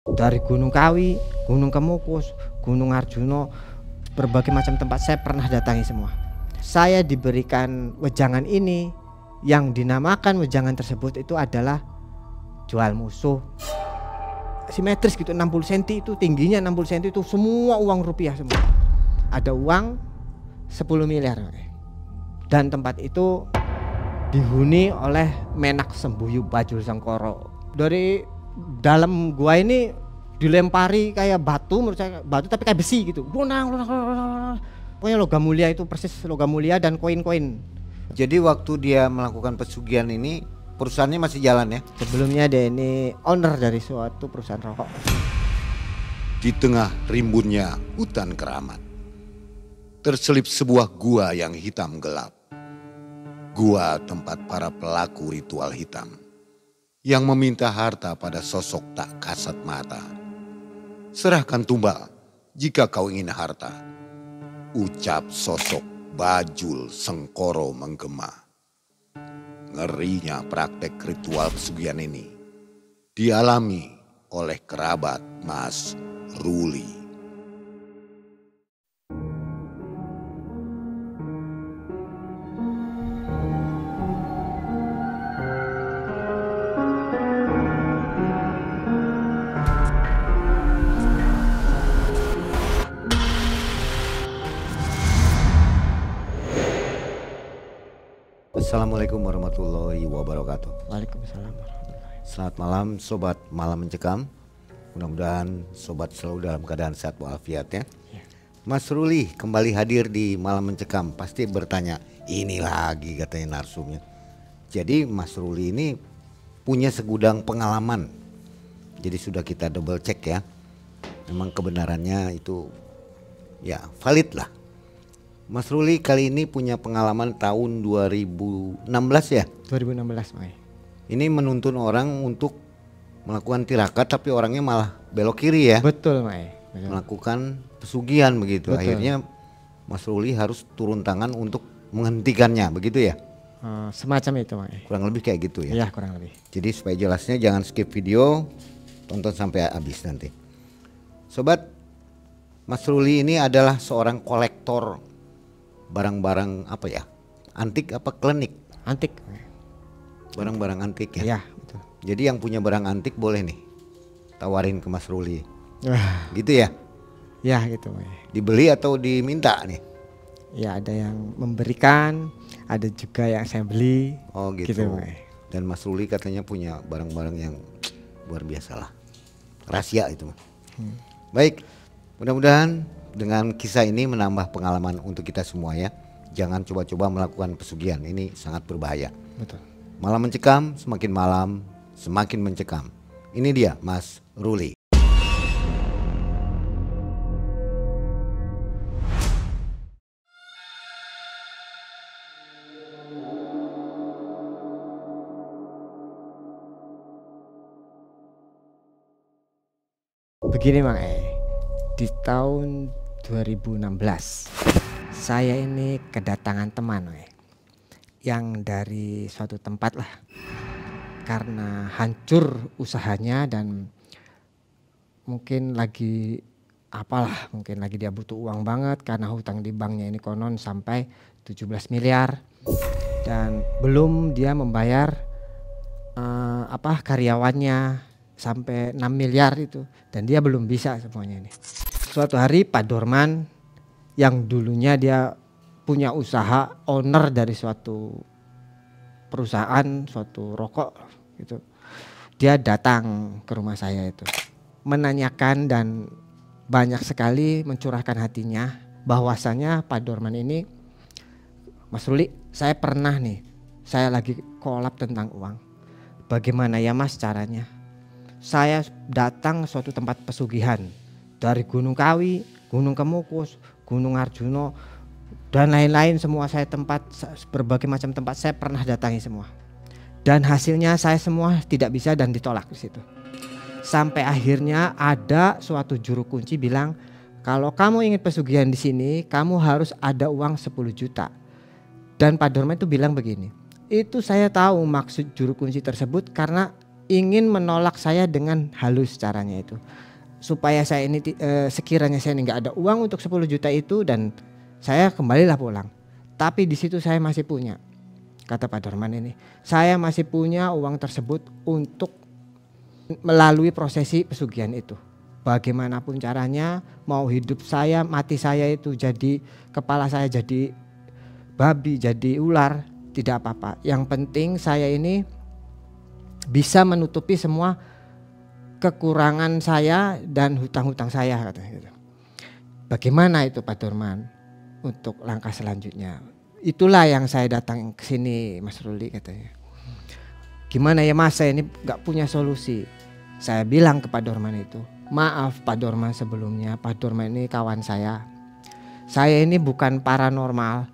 Dari Gunung Kawi, Gunung Kemukus, Gunung Arjuno, berbagai macam tempat saya pernah datangi semua. Saya diberikan wejangan ini, yang dinamakan wejangan tersebut itu adalah jual musuh. Simetris gitu, 60 cm itu tingginya, 60 cm itu semua uang rupiah semua. Ada uang 10 miliar. Dan tempat itu dihuni oleh Menak Sembuyu Bajul Sengkoro. Dari dalam gua ini dilempari kayak batu, menurut saya batu tapi kayak besi gitu. Lunang. Pokoknya logam mulia, itu persis logam mulia dan koin-koin. Jadi waktu dia melakukan pesugihan ini perusahaannya masih jalan ya? Sebelumnya dia ini owner dari suatu perusahaan rokok. Di tengah rimbunnya hutan keramat, terselip sebuah gua yang hitam gelap. Gua tempat para pelaku ritual hitam yang meminta harta pada sosok tak kasat mata. Serahkan tumbal jika kau ingin harta, ucap sosok Bajul Sengkoro menggema. Ngerinya praktek ritual pesugihan ini dialami oleh kerabat Mas Ruli. Assalamualaikum warahmatullahi wabarakatuh. Waalaikumsalam warahmatullahi. Selamat malam sobat Malam Mencekam. Mudah-mudahan sobat selalu dalam keadaan sehat walafiat ya. Mas Ruli kembali hadir di Malam Mencekam. Pasti bertanya, ini lagi katanya narsumnya. Jadi Mas Ruli ini punya segudang pengalaman. Jadi sudah kita double check ya. Memang kebenarannya itu ya valid lah. Mas Ruli kali ini punya pengalaman tahun 2016 ya? 2016 Mai. Ini menuntun orang untuk melakukan tirakat tapi orangnya malah belok kiri ya? Betul Mai. Betul. Melakukan pesugihan begitu. Betul. Akhirnya Mas Ruli harus turun tangan untuk menghentikannya begitu ya? Semacam itu Mai. Kurang lebih kayak gitu ya? Iya kurang lebih. Jadi supaya jelasnya jangan skip video, tonton sampai habis nanti. Sobat, Mas Ruli ini adalah seorang kolektor barang-barang apa ya? Antik apa klinik? Antik. Barang-barang antik ya? Iya betul. Jadi yang punya barang antik boleh nih tawarin ke Mas Ruli. Wah. Gitu ya? Ya gitu Mai. Dibeli atau diminta nih? Ya ada yang memberikan, ada juga yang saya beli. Oh gitu. Mai. Dan Mas Ruli katanya punya barang-barang yang luar biasa lah. Rahasia itu. Baik, mudah-mudahan dengan kisah ini menambah pengalaman untuk kita semua ya. Jangan coba-coba melakukan pesugihan, ini sangat berbahaya. Betul. Malam mencekam, semakin malam semakin mencekam. Ini dia Mas Ruli. Begini Mang di tahun 2016 saya ini kedatangan teman yang dari suatu tempat lah, karena hancur usahanya dan mungkin lagi apalah, mungkin lagi dia butuh uang banget karena hutang di banknya ini konon sampai 17 miliar dan belum dia membayar karyawannya sampai 6 miliar itu, dan dia belum bisa semuanya ini. Suatu hari Pak Dorman yang dulunya dia punya usaha, owner dari suatu perusahaan, suatu rokok gitu. Dia datang ke rumah saya itu, menanyakan dan banyak sekali mencurahkan hatinya bahwasanya Pak Dorman ini, Mas Ruli, saya pernah nih, saya lagi kolab tentang uang. Bagaimana ya Mas caranya? Saya datang suatu tempat pesugihan dari Gunung Kawi, Gunung Kemukus, Gunung Arjuno dan lain-lain, semua saya tempat, berbagai macam tempat saya pernah datangi semua. Dan hasilnya saya semua tidak bisa dan ditolak di situ. Sampai akhirnya ada suatu juru kunci bilang, kalau kamu ingin pesugihan di sini, kamu harus ada uang 10 juta. Dan Pak Dorman itu bilang begini, itu saya tahu maksud juru kunci tersebut karena ingin menolak saya dengan halus caranya itu. Supaya saya ini sekiranya saya ini nggak ada uang untuk 10 juta itu dan saya kembalilah pulang. Tapi di situ saya masih punya, kata Pak Dorman ini, saya masih punya uang tersebut untuk melalui prosesi pesugihan itu. Bagaimanapun caranya, mau hidup saya, mati saya itu jadi, kepala saya jadi babi, jadi ular, tidak apa-apa. Yang penting saya ini bisa menutupi semua kekurangan saya dan hutang-hutang saya, katanya gitu. Bagaimana itu Pak Dorman untuk langkah selanjutnya? Itulah yang saya datang ke sini Mas Ruli, katanya. Gimana ya Mas, saya ini gak punya solusi. Saya bilang ke Pak Dorman itu, maaf Pak Dorman sebelumnya, Pak Dorman ini kawan saya. Saya ini bukan paranormal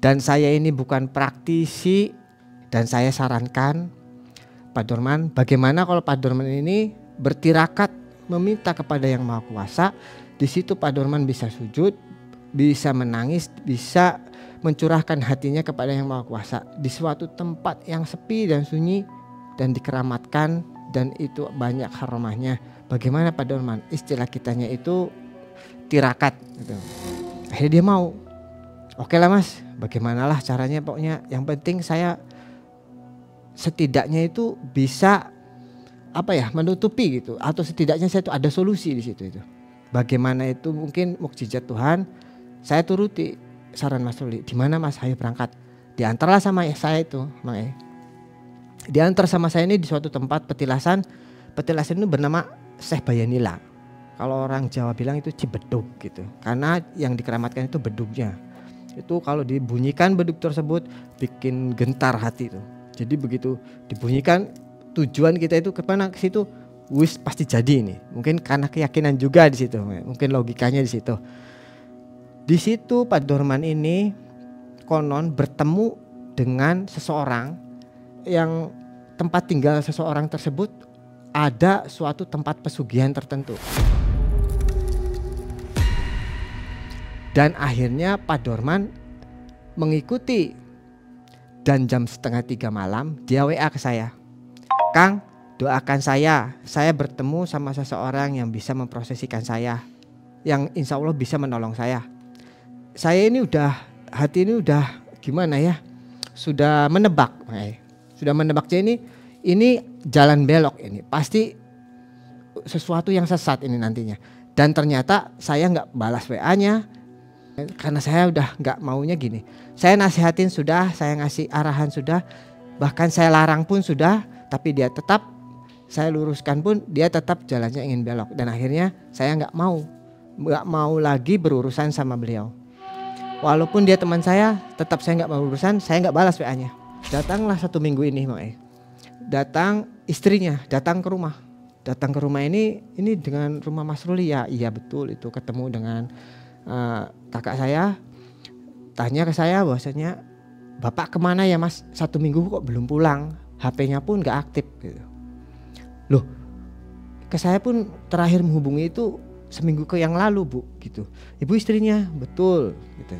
dan saya ini bukan praktisi, dan saya sarankan Pak Dorman, bagaimana kalau Pak Dorman ini bertirakat meminta kepada Yang Maha Kuasa. Di situ Pak Dorman bisa sujud, bisa menangis, bisa mencurahkan hatinya kepada Yang Maha Kuasa di suatu tempat yang sepi dan sunyi dan dikeramatkan, dan itu banyak haromahnya. Bagaimana Pak Dorman? Istilah kitanya itu tirakat gitu. Akhirnya dia mau. Oke lah Mas, bagaimanalah caranya, pokoknya yang penting saya setidaknya itu bisa menutupi gitu, atau setidaknya saya itu ada solusi di situ itu. Bagaimana itu mungkin mukjizat Tuhan. Saya turuti saran Mas Ruli. Di mana Mas? Ayo berangkat. Diantarlah sama saya itu, Mang E. Diantar sama saya ini di suatu tempat petilasan. Petilasan itu bernama Syekh Bayanila. Kalau orang Jawa bilang itu Cibedug gitu. Karena yang dikeramatkan itu bedugnya. Itu kalau dibunyikan bedug tersebut bikin gentar hati itu. Jadi begitu dibunyikan, tujuan kita itu kemana, ke situ, wis pasti jadi ini. Mungkin karena keyakinan juga di situ. Mungkin logikanya di situ. Di situ Pak Dorman ini konon bertemu dengan seseorang yang tempat tinggal seseorang tersebut ada suatu tempat pesugihan tertentu. Dan akhirnya Pak Dorman mengikuti, dan jam 2:30 malam dia WA ke saya. Kang, doakan saya bertemu sama seseorang yang bisa memprosesikan saya, yang insya Allah bisa menolong saya. Saya ini hati ini udah gimana ya, sudah menebak. Sudah menebaknya ini jalan belok, ini pasti sesuatu yang sesat ini nantinya. Dan ternyata saya nggak balas WA-nya karena saya udah nggak maunya gini. Saya nasihatin sudah, saya ngasih arahan sudah, bahkan saya larang pun sudah, tapi dia tetap, saya luruskan pun dia tetap jalannya ingin belok. Dan akhirnya saya nggak mau lagi berurusan sama beliau. Walaupun dia teman saya, tetap saya nggak mau urusan, saya nggak balas WA-nya. Datanglah 1 minggu ini, datang istrinya, datang ke rumah. Datang ke rumah ini dengan rumah Mas Ruli ya, iya betul itu, ketemu dengan kakak saya. Tanya ke saya bahwasanya, Bapak kemana ya Mas? 1 minggu kok belum pulang, HP-nya pun nggak aktif gitu. Loh, ke saya pun terakhir menghubungi itu 1 minggu yang lalu Bu gitu. Ibu istrinya, betul gitu.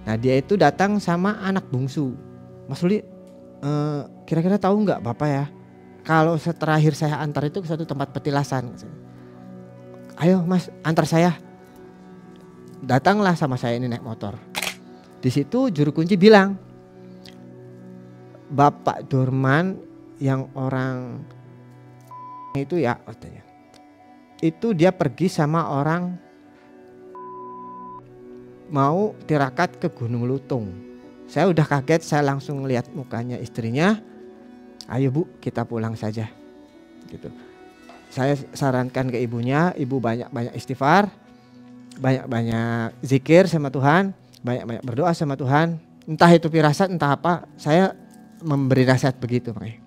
Nah dia itu datang sama anak bungsu. Mas Ruli, kira-kira tahu nggak Bapak ya, kalau terakhir saya antar itu ke suatu tempat petilasan. Ayo Mas, antar saya. Datanglah sama saya ini naik motor. Di situ juru kunci bilang, Bapak Dorman yang orang itu ya, katanya, itu dia pergi sama orang mau tirakat ke Gunung Lutung. Saya udah kaget, saya langsung lihat mukanya istrinya. Ayo Bu, kita pulang saja gitu. Saya sarankan ke ibunya, ibu banyak-banyak istighfar, banyak-banyak zikir sama Tuhan, banyak-banyak berdoa sama Tuhan. Entah itu firasat, entah apa, saya memberi nasihat begitu makanya.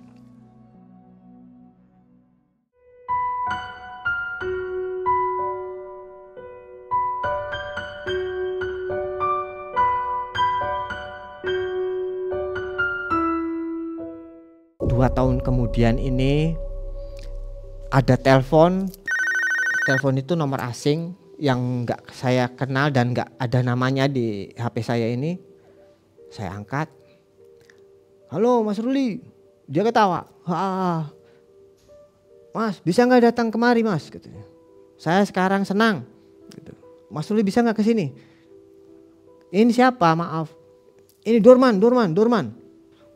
Dua tahun kemudian ini ada telepon itu nomor asing yang nggak saya kenal dan nggak ada namanya di HP saya ini. Saya angkat, halo Mas Ruli. Dia ketawa, Mas bisa nggak datang kemari mas, katanya. Saya sekarang senang. Gitu. Mas Ruli bisa nggak ke sini? Ini siapa? Maaf. Ini Dorman.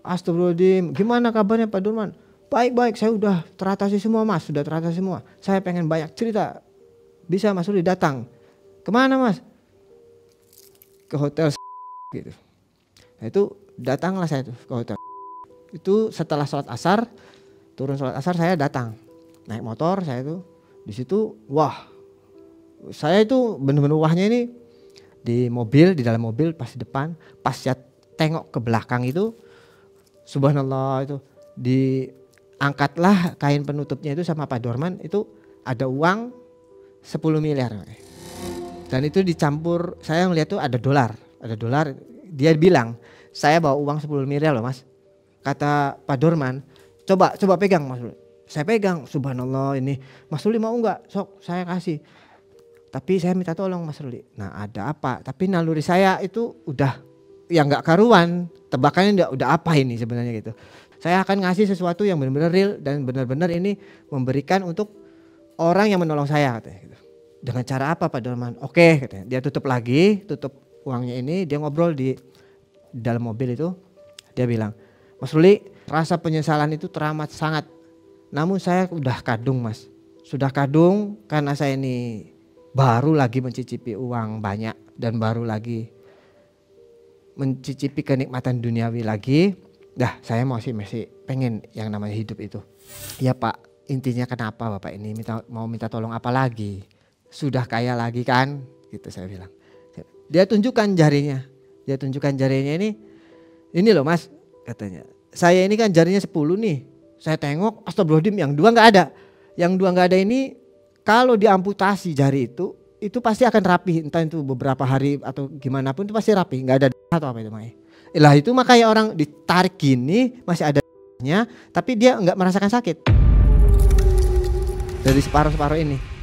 Astagfirullahaladzim, gimana kabarnya Pak Dorman? Baik, saya udah teratasi semua mas, sudah teratasi semua. Saya pengen banyak cerita. Bisa Mas Ruli datang. Kemana mas? Ke hotel gitu. Nah itu datanglah saya tuh ke hotel. Itu setelah sholat asar, turun sholat asar saya datang. Naik motor saya tuh. Di situ wah. Saya itu bener-bener wahnya ini di mobil, di dalam mobil pas di depan. Pas saya tengok ke belakang itu, subhanallah itu diangkatlah kain penutupnya itu sama Pak Dorman, itu ada uang 10 miliar. Dan itu dicampur, saya ngeliat tuh ada dolar. Dia bilang, saya bawa uang 10 miliar loh mas. Kata Pak Dorman, coba pegang Mas Ruli. Saya pegang, subhanallah ini. Mas Ruli mau enggak? Sok saya kasih. Tapi saya minta tolong Mas Ruli. Nah ada apa? Tapi naluri saya itu udah ya nggak karuan. Tebakannya udah apa ini sebenarnya gitu. Saya akan ngasih sesuatu yang benar-benar real dan benar-benar ini memberikan untuk orang yang menolong saya katanya gitu. Dengan cara apa Pak Dorman? Oke katanya. Dia tutup uangnya ini, dia ngobrol di dalam mobil itu. Dia bilang, Mas Ruli, rasa penyesalan itu teramat sangat. Namun saya udah kadung mas. Sudah kadung karena saya ini baru lagi mencicipi uang banyak dan baru lagi mencicipi kenikmatan duniawi lagi. Dah saya masih pengen yang namanya hidup itu. Ya Pak, intinya kenapa Bapak ini mau minta tolong apa lagi? Sudah kaya lagi kan? Gitu saya bilang. Dia tunjukkan jarinya ini loh mas katanya. Saya ini kan jarinya 10 nih. Saya tengok astagfirullahaladzim yang 2 nggak ada. Yang 2 nggak ada ini kalau diamputasi jari itu pasti akan rapi, entah itu beberapa hari atau gimana pun itu pasti rapi, nggak ada atau apa itu makanya. Lah itu makanya orang ditarik gini masih ada nya, tapi dia nggak merasakan sakit. Dari separuh ini.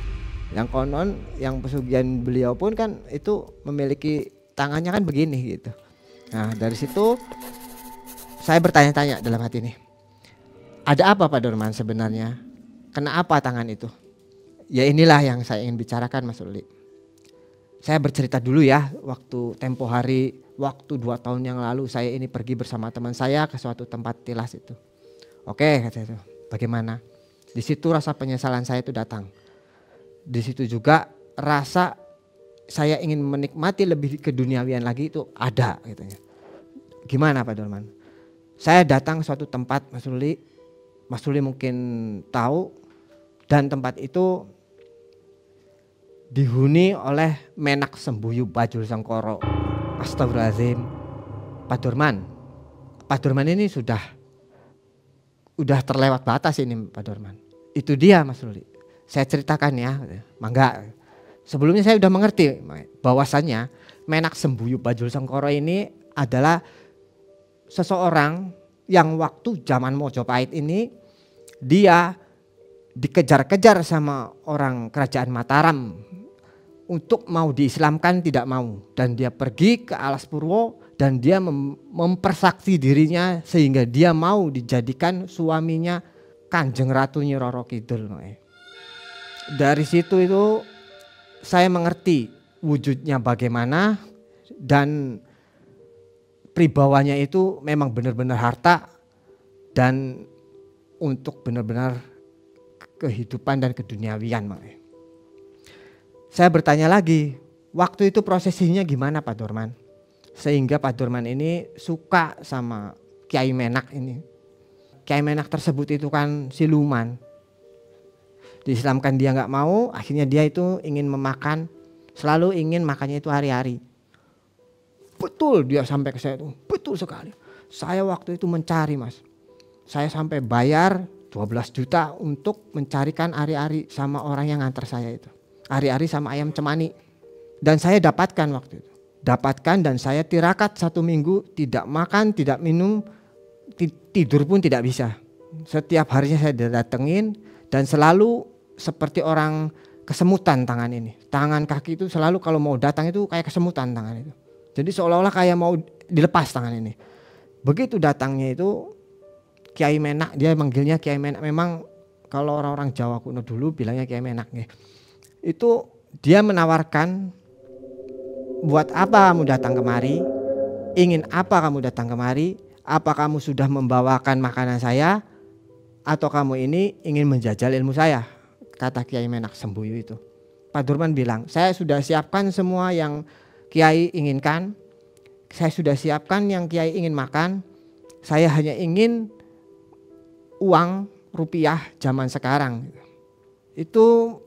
Yang konon yang pesugihan beliau pun kan itu memiliki tangannya kan begini gitu. Nah dari situ saya bertanya-tanya dalam hati ini. Ada apa Pak Dorman sebenarnya? Kenapa tangan itu? Ya inilah yang saya ingin bicarakan Mas Ruli. Saya bercerita dulu ya, waktu tempo hari, waktu 2 tahun yang lalu saya ini pergi bersama teman saya ke suatu tempat tilas itu. Oke kata itu, bagaimana? Di situ rasa penyesalan saya itu datang. Di situ juga rasa saya ingin menikmati lebih keduniawian lagi itu ada katanya. Gimana Pak Dorman? Saya datang ke suatu tempat Mas Ruli mungkin tahu, dan tempat itu dihuni oleh Menak Sembuyu Bajul Sengkoro. Astagfirullahaladzim. Pak Dorman ini sudah terlewat batas ini Pak Dorman. Itu dia Mas Ruli. Saya ceritakan ya, mangga. Sebelumnya saya sudah mengerti bahwasannya Menak Sembuyu Bajul Sengkoro ini adalah seseorang yang waktu zaman Mojopahit ini dia dikejar-kejar sama orang kerajaan Mataram untuk mau diislamkan, tidak mau, dan dia pergi ke Alas Purwo dan dia mempersakti dirinya sehingga dia mau dijadikan suaminya Kanjeng Ratu Nyi Roro Kidul. Dari situ itu saya mengerti wujudnya bagaimana, dan pribawanya itu memang benar-benar harta dan untuk benar-benar kehidupan dan keduniawian. Saya bertanya lagi, waktu itu prosesinya gimana Pak Dorman? Sehingga Pak Dorman ini suka sama Kiai Menak ini. Kiai Menak tersebut itu kan siluman. Diislamkan dia nggak mau, akhirnya dia itu ingin memakan, selalu ingin makannya itu hari-hari. Betul dia sampai ke saya itu, betul sekali. Saya waktu itu mencari mas. Saya sampai bayar 12 juta untuk mencarikan ari-ari sama orang yang ngantar saya itu. Ari-ari sama ayam cemani. Dan saya dapatkan waktu itu. Dapatkan dan saya tirakat 1 minggu, tidak makan, tidak minum, tidur pun tidak bisa. Setiap harinya saya datengin dan selalu seperti orang kesemutan tangan ini. Tangan kaki itu selalu kalau mau datang itu kayak kesemutan tangan itu. Jadi seolah-olah kayak mau dilepas tangan ini. Begitu datangnya itu Kiai Menak, dia manggilnya Kiai Menak, memang kalau orang-orang Jawa kuno dulu bilangnya Kiai Menak nih. Itu dia menawarkan, buat apa kamu datang kemari? Ingin apa kamu datang kemari? Apa kamu sudah membawakan makanan saya? Atau kamu ini ingin menjajal ilmu saya? Kata Kiai Menak Sembuyu itu. Pak Dorman bilang, saya sudah siapkan semua yang Kiai inginkan. Saya sudah siapkan yang Kiai ingin makan. Saya hanya ingin uang rupiah zaman sekarang. Itu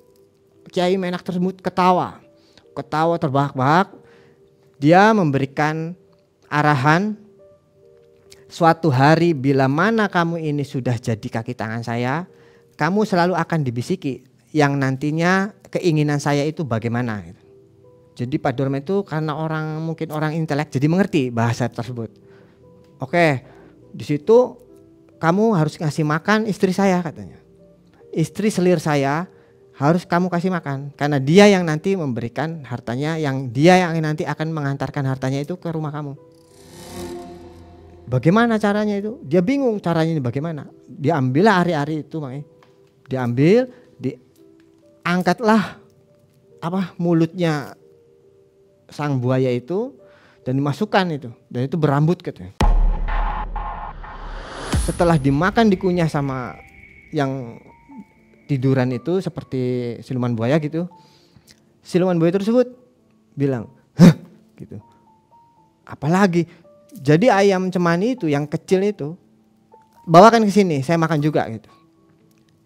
Kiai Menak tersebut ketawa terbahak-bahak. Dia memberikan arahan, suatu hari bila mana kamu ini sudah jadi kaki tangan saya, kamu selalu akan dibisiki yang nantinya keinginan saya itu bagaimana. Jadi Pak Dorman itu karena mungkin orang intelek, jadi mengerti bahasa tersebut. Oke, di situ kamu harus ngasih makan istri saya katanya. Istri selir saya harus kamu kasih makan, karena dia yang nanti memberikan hartanya, yang dia yang nanti akan mengantarkan hartanya itu ke rumah kamu. Bagaimana caranya itu? Dia bingung caranya ini bagaimana. Diambillah ari-ari itu, makanya diambil, diangkatlah mulutnya sang buaya itu dan dimasukkan itu, dan itu berambut katanya. Setelah dimakan dikunyah sama yang tiduran itu seperti siluman buaya gitu, siluman buaya tersebut bilang, hah gitu. Apalagi, jadi ayam cemani itu yang kecil itu bawakan ke sini, saya makan juga gitu.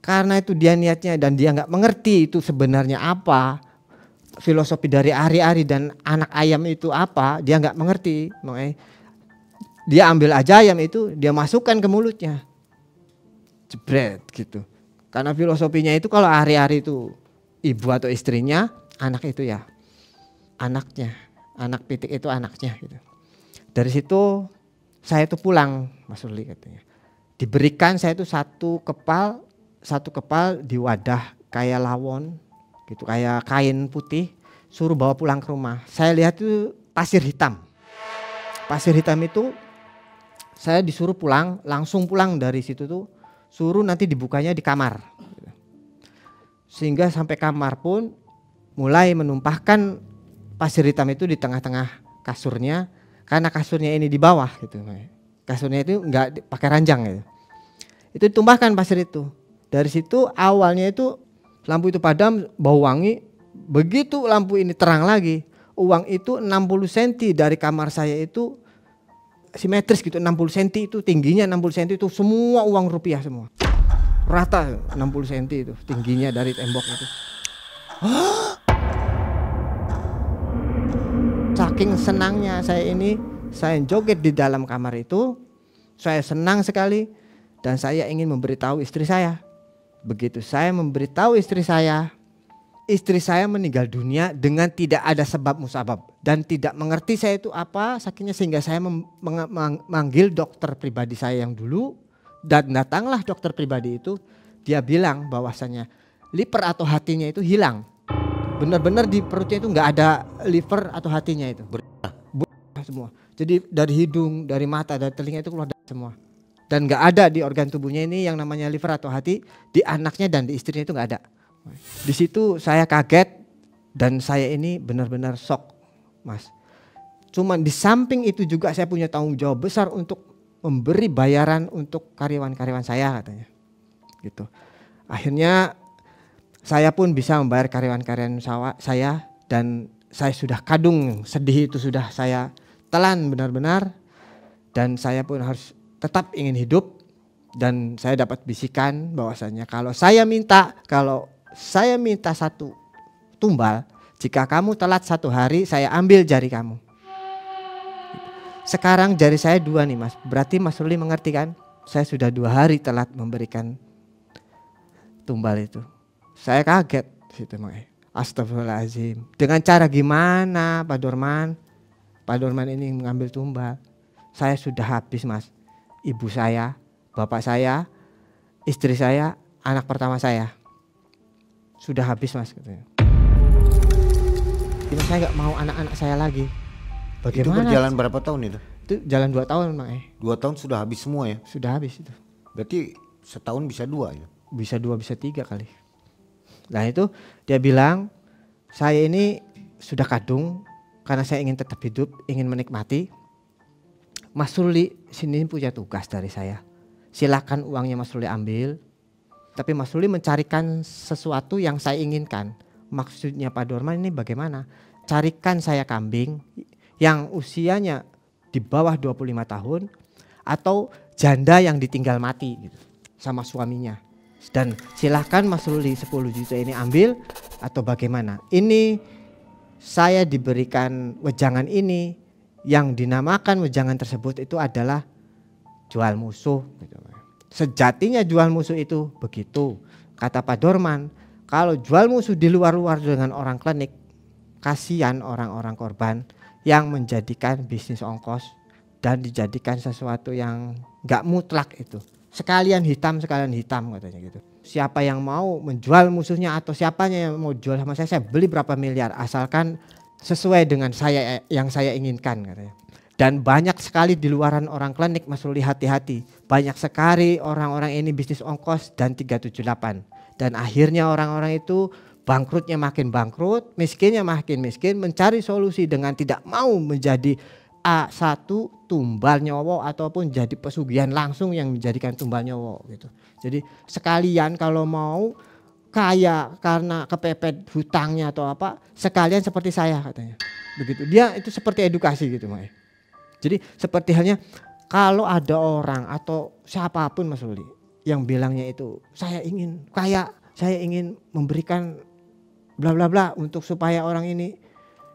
Karena itu dia niatnya, dan dia nggak mengerti itu sebenarnya apa filosofi dari ari-ari dan anak ayam itu apa, dia nggak mengerti. Makanya dia ambil aja ayam itu, dia masukkan ke mulutnya, jebret gitu. Karena filosofinya itu kalau ari-ari itu ibu atau istrinya, anak itu ya anaknya, anak pitik itu anaknya gitu. Dari situ saya itu pulang, Mas Ruli katanya. Diberikan saya itu satu kepal di wadah kayak lawon gitu, kayak kain putih, suruh bawa pulang ke rumah. Saya lihat itu pasir hitam. Pasir hitam itu saya disuruh pulang, langsung pulang dari situ tuh, suruh nanti dibukanya di kamar. Sehingga sampai kamar pun mulai menumpahkan pasir hitam itu di tengah-tengah kasurnya, karena kasurnya ini di bawah gitu. Kasurnya itu enggak pakai ranjang gitu. Itu ditumpahkan pasir itu. Dari situ awalnya itu lampu itu padam, bau wangi. Begitu lampu ini terang lagi, uang itu 60 cm dari kamar saya itu simetris gitu, 60 cm itu tingginya, 60 cm itu semua uang rupiah semua. Rata 60 cm itu tingginya dari tembok itu. Saking senangnya saya joget di dalam kamar itu, saya senang sekali dan saya ingin memberitahu istri saya. Begitu saya memberitahu istri saya meninggal dunia dengan tidak ada sebab musabab dan tidak mengerti saya itu apa, sakitnya sehingga saya memanggil dokter pribadi saya yang dulu, dan datanglah dokter pribadi itu. Dia bilang bahwasanya liver atau hatinya itu hilang, benar-benar di perutnya itu nggak ada liver atau hatinya itu, semua. Jadi dari hidung, dari mata, dari telinga itu keluar semua. Dan nggak ada di organ tubuhnya ini yang namanya liver atau hati, di anaknya dan di istrinya itu nggak ada. Di situ saya kaget dan saya ini benar-benar shock, Mas. Cuman di samping itu juga saya punya tanggung jawab besar untuk memberi bayaran untuk karyawan-karyawan saya katanya. Gitu. Akhirnya saya pun bisa membayar karyawan-karyawan saya, dan saya sudah kadung sedih itu sudah saya telan benar-benar, dan saya pun harus tetap ingin hidup. Dan saya dapat bisikan bahwasanya kalau saya minta satu tumbal, jika kamu telat 1 hari saya ambil jari kamu. Sekarang jari saya 2 nih, Mas. Berarti Mas Ruli mengerti kan? Saya sudah 2 hari telat memberikan tumbal itu. Saya kaget situ, astagfirullahaladzim. Dengan cara gimana Pak Dorman? Pak Dorman ini mengambil tumbal. Saya sudah habis, Mas. Ibu saya, bapak saya, istri saya, anak pertama saya. Sudah habis, Mas katanya. Cuma saya nggak mau anak-anak saya lagi. Bagaimana? Itu berjalan berapa tahun itu? Itu jalan 2 tahun, Mang. 2 tahun sudah habis semua ya? Sudah habis itu. Berarti setahun bisa 2 ya? bisa 2 bisa 3 kali. Nah itu dia bilang, saya ini sudah kadung karena saya ingin tetap hidup, ingin menikmati. Mas Ruli sini punya tugas dari saya. Silakan uangnya Mas Ruli ambil. Tapi Mas Ruli mencarikan sesuatu yang saya inginkan. Maksudnya Pak Dorman ini bagaimana? Carikan saya kambing yang usianya di bawah 25 tahun atau janda yang ditinggal mati gitu, sama suaminya. Dan silahkan Mas Ruli 10 juta ini ambil atau bagaimana. Ini saya diberikan wejangan ini, yang dinamakan wejangan tersebut itu adalah jual musuh. Sejatinya jual musuh itu begitu. Kata Pak Dorman, kalau jual musuh di luar-luar dengan orang klinik, kasihan orang-orang korban yang menjadikan bisnis ongkos dan dijadikan sesuatu yang gak mutlak itu. Sekalian hitam katanya gitu. Siapa yang mau menjual musuhnya atau siapanya yang mau jual sama saya beli berapa miliar asalkan sesuai dengan saya yang saya inginkan katanya. Dan banyak sekali di luaran orang klinik, Mas Ruli hati-hati. Banyak sekali orang-orang ini bisnis ongkos dan 378. Dan akhirnya orang-orang itu bangkrutnya makin bangkrut, miskinnya makin miskin, mencari solusi dengan tidak mau menjadi A1 tumbal nyowo ataupun jadi pesugihan langsung yang menjadikan tumbal nyowo gitu. Jadi sekalian kalau mau kaya karena kepepet hutangnya atau apa, sekalian seperti saya katanya. Begitu. Dia itu seperti edukasi gitu, Mak. Jadi seperti halnya kalau ada orang atau siapapun Mas Ruli yang bilangnya itu saya ingin kaya, saya ingin memberikan bla bla bla untuk supaya orang ini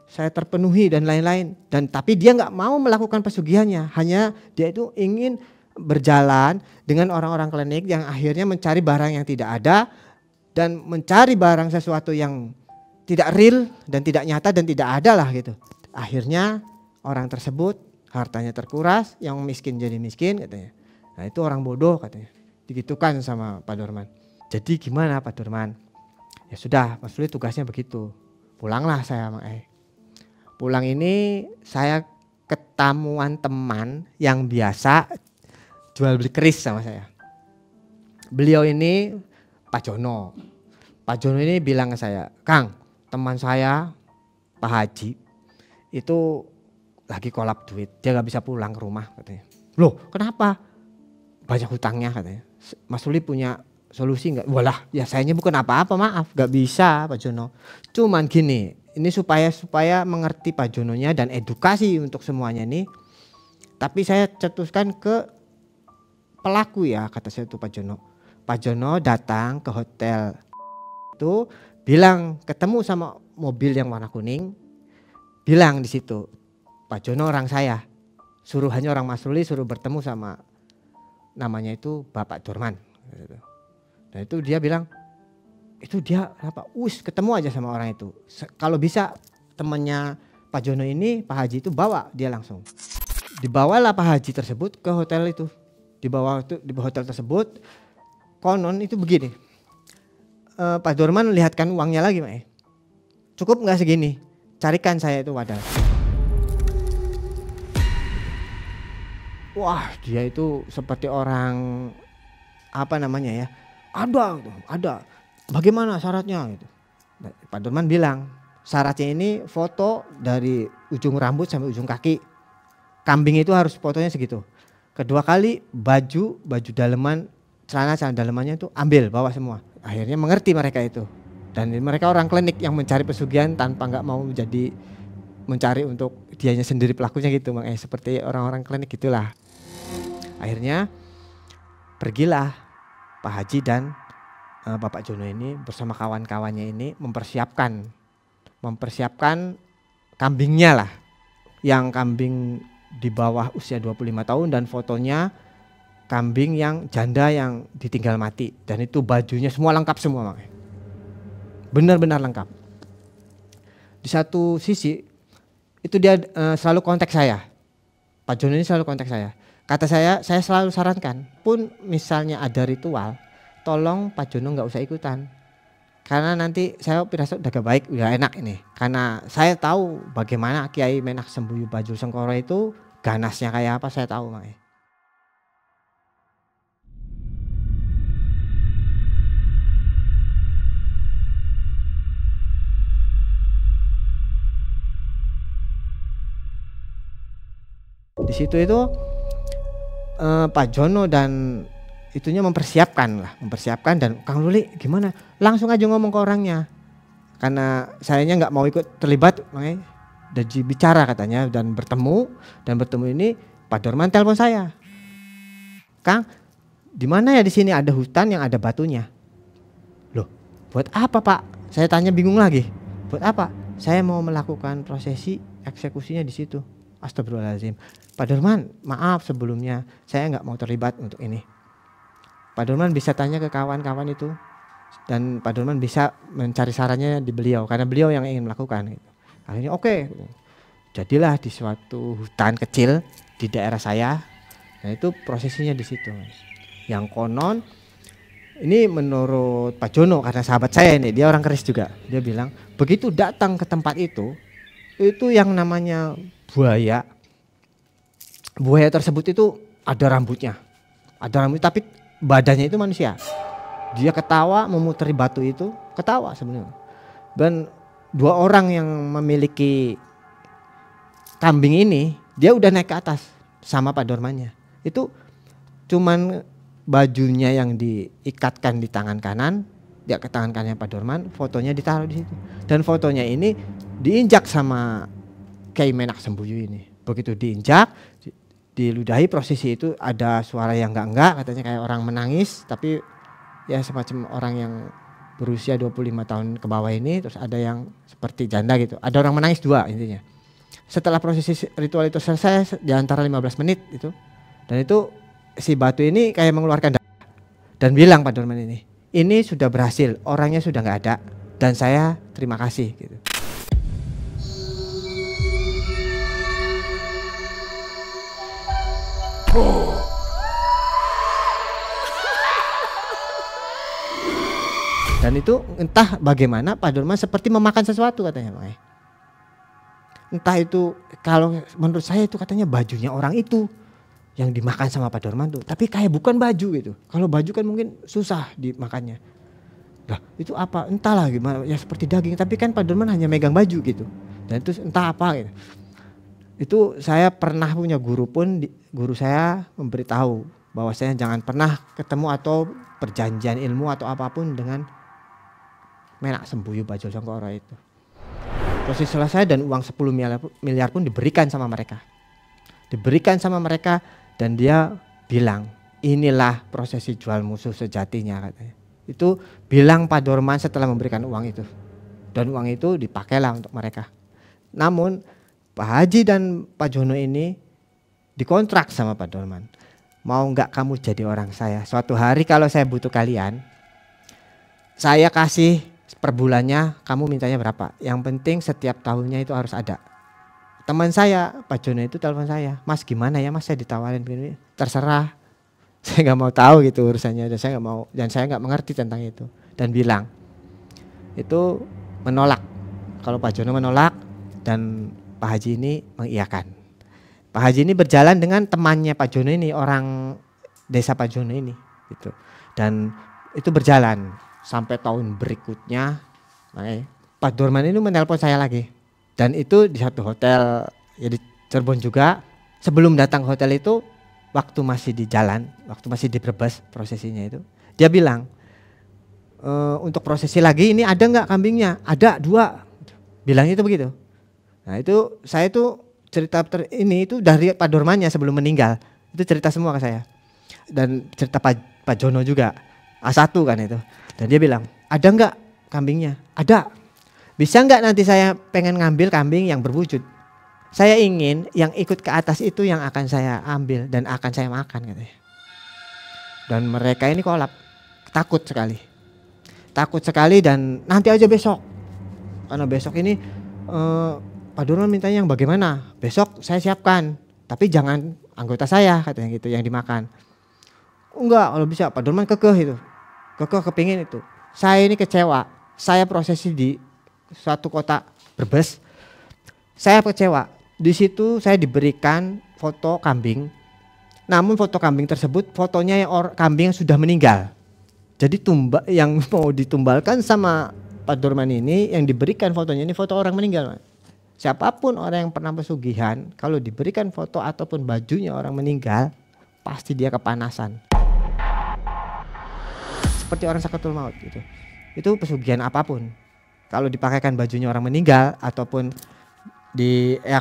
saya terpenuhi dan lain-lain, dan tapi dia nggak mau melakukan pesugihannya, hanya dia itu ingin berjalan dengan orang-orang klinik yang akhirnya mencari barang yang tidak ada dan mencari barang sesuatu yang tidak real dan tidak nyata dan tidak ada lah gitu. Akhirnya orang tersebut hartanya terkuras, yang miskin jadi miskin katanya. Nah itu orang bodoh katanya. Digitukan sama Pak Dorman. Jadi gimana Pak Dorman? Ya sudah, Mas Ruli tugasnya begitu. Pulanglah saya sama Pulang ini saya ketemuan teman yang biasa jual beli keris sama saya. Beliau ini Pak Jono. Pak Jono ini bilang ke saya, Kang, teman saya Pak Haji itu lagi kolap duit, dia gak bisa pulang ke rumah katanya. Loh kenapa? Banyak hutangnya katanya. Mas Ruli punya solusi gak? Walah ya sayanya bukan apa-apa, maaf gak bisa Pak Jono. Cuman gini, ini supaya mengerti Pak Jononya dan edukasi untuk semuanya nih. Tapi saya cetuskan ke pelaku ya, kata saya itu Pak Jono. Pak Jono datang ke hotel itu, bilang ketemu sama mobil yang warna kuning, bilang di situ, Pak Jono orang saya, suruhannya orang Mas Ruli suruh bertemu sama namanya itu Bapak Dorman. Dan itu dia bilang, itu dia apa? Ketemu aja sama orang itu. Kalau bisa temannya Pak Jono ini, Pak Haji itu bawa dia langsung. Dibawalah Pak Haji tersebut ke hotel itu. Di hotel tersebut, konon itu begini. Pak Dorman lihatkan uangnya lagi, Mak. Cukup nggak segini? Carikan saya itu wadah. Wah dia itu seperti orang apa namanya ya, ada bagaimana syaratnya gitu. Pak Dorman bilang syaratnya ini foto dari ujung rambut sampai ujung kaki, kambing itu harus fotonya segitu. Kedua kali baju daleman, celana dalemannya itu ambil bawa semua. Akhirnya mengerti mereka itu, dan mereka orang klinik yang mencari pesugihan tanpa nggak mau jadi mencari untuk dianya sendiri pelakunya gitu, seperti orang-orang klinik gitulah. Akhirnya pergilah Pak Haji dan Bapak Jono ini bersama kawan-kawannya ini mempersiapkan kambingnya lah, yang kambing di bawah usia 25 tahun dan fotonya kambing yang janda yang ditinggal mati, dan itu bajunya semua lengkap semua, benar-benar lengkap. Di satu sisi itu dia selalu kontak saya, Pak Jono ini selalu kontak saya. Kata saya selalu sarankan, pun misalnya ada ritual, tolong Pak Jono nggak usah ikutan, karena nanti saya pirasa udah gak baik, udah enak ini. Karena saya tahu bagaimana Kiai Menak Sembuyu Bajul Sengkoro itu ganasnya kayak apa, saya tahu, Mak. Di situ itu Pak Jono dan itunya mempersiapkan dan Kang Luli gimana? Langsung aja ngomong ke orangnya. Karena sayanya nggak mau ikut terlibat, makanya udah bicara katanya dan bertemu ini Pak Dorman telepon saya. Kang, di mana ya di sini ada hutan yang ada batunya? Loh, buat apa Pak? Saya tanya bingung lagi. Buat apa? Saya mau melakukan prosesi eksekusinya di situ. Astagfirullahaladzim. Pak Dorman, maaf sebelumnya saya nggak mau terlibat untuk ini. Pak Dorman bisa tanya ke kawan-kawan itu dan Pak Dorman bisa mencari sarannya di beliau karena beliau yang ingin melakukan. Gitu. Akhirnya oke. Jadilah di suatu hutan kecil di daerah saya. Nah itu prosesinya di situ. Yang konon ini menurut Pak Jono karena sahabat saya ini dia orang keris juga. Dia bilang begitu datang ke tempat itu yang namanya buaya. Buaya tersebut itu ada rambutnya tapi badannya itu manusia. Dia ketawa memuteri batu itu, ketawa sebenarnya. Dan 2 orang yang memiliki kambing ini, dia udah naik ke atas sama Pak Dormannya. Itu cuman bajunya yang diikatkan di tangan kanan, dia ke tangan kanannya Pak Dorman, fotonya ditaruh di situ. Dan fotonya ini diinjak sama Kyai Menak Sembuyu ini. Begitu diinjak, diludahi prosesi itu ada suara yang enggak katanya kayak orang menangis tapi ya semacam orang yang berusia 25 tahun ke bawah ini, terus ada yang seperti janda gitu. Ada orang menangis 2 intinya. Setelah prosesi ritual itu selesai di antara 15 menit itu dan itu si batu ini kayak mengeluarkan darah dan bilang Pak Dorman ini sudah berhasil, orangnya sudah nggak ada dan saya terima kasih gitu. Dan itu entah bagaimana Pak Dorman seperti memakan sesuatu katanya. Entah itu kalau menurut saya itu katanya bajunya orang itu yang dimakan sama Pak Dorman tuh. Tapi kayak bukan baju gitu. Kalau baju kan mungkin susah dimakannya. Lah itu apa? Entahlah gimana ya seperti daging. Tapi kan Pak Dorman hanya megang baju gitu. Dan itu entah apa gitu. Itu saya pernah punya guru pun guru saya memberitahu bahwa saya jangan pernah ketemu atau perjanjian ilmu atau apapun dengan Menak Sembuyu Bajul Sangkoro itu. Proses selesai dan uang 10 miliar pun diberikan sama mereka. Dan dia bilang inilah prosesi jual musuh sejatinya katanya. Itu bilang Pak Dorman setelah memberikan uang itu. Dan uang itu dipakailah untuk mereka. Namun Pak Haji dan Pak Jono ini dikontrak sama Pak Dorman. Mau nggak kamu jadi orang saya? Suatu hari kalau saya butuh kalian, saya kasih per bulannya, kamu mintanya berapa? Yang penting setiap tahunnya itu harus ada. Teman saya, Pak Jono itu telepon saya, Mas gimana ya Mas, saya ditawarin begini. Terserah, saya nggak mau tahu gitu urusannya dan saya nggak mengerti tentang itu. Dan bilang itu menolak. Kalau Pak Jono menolak dan Pak Haji ini mengiyakan. Pak Haji ini berjalan dengan temannya Pak Jono ini, orang desa Pak Jono ini gitu. Dan itu berjalan sampai tahun berikutnya. Pak Dorman ini menelpon saya lagi. Dan itu di satu hotel ya di Cirebon juga. Sebelum datang ke hotel itu waktu masih di jalan, waktu masih di Brebes prosesinya itu, dia bilang untuk prosesi lagi ini ada nggak kambingnya? Ada 2. Bilangnya itu begitu. Nah itu saya tuh cerita ini itu dari Pak Dormannya sebelum meninggal. Itu cerita semua ke saya. Dan cerita Pak Jono juga. A1 kan itu. Dan dia bilang, ada nggak kambingnya? Ada. Bisa nggak nanti saya pengen ngambil kambing yang berwujud? Saya ingin yang ikut ke atas itu yang akan saya ambil dan akan saya makan katanya. Dan mereka ini kolap. Takut sekali dan nanti aja besok. Karena besok ini Pak Dorman mintanya yang bagaimana? Besok saya siapkan, tapi jangan anggota saya katanya gitu yang dimakan. Enggak, kalau bisa Pak Dorman kekeh kepingin itu. Saya ini kecewa, saya prosesi di suatu kota Brebes, saya kecewa. Di situ saya diberikan foto kambing, namun foto kambing tersebut fotonya yang kambing yang sudah meninggal. Jadi yang mau ditumbalkan sama Pak Dorman ini yang diberikan fotonya ini foto orang meninggal. siapapun orang yang pernah pesugihan, kalau diberikan foto ataupun bajunya orang meninggal, pasti dia kepanasan. Seperti orang sakatul maut gitu. Itu pesugihan apapun. Kalau dipakaikan bajunya orang meninggal ataupun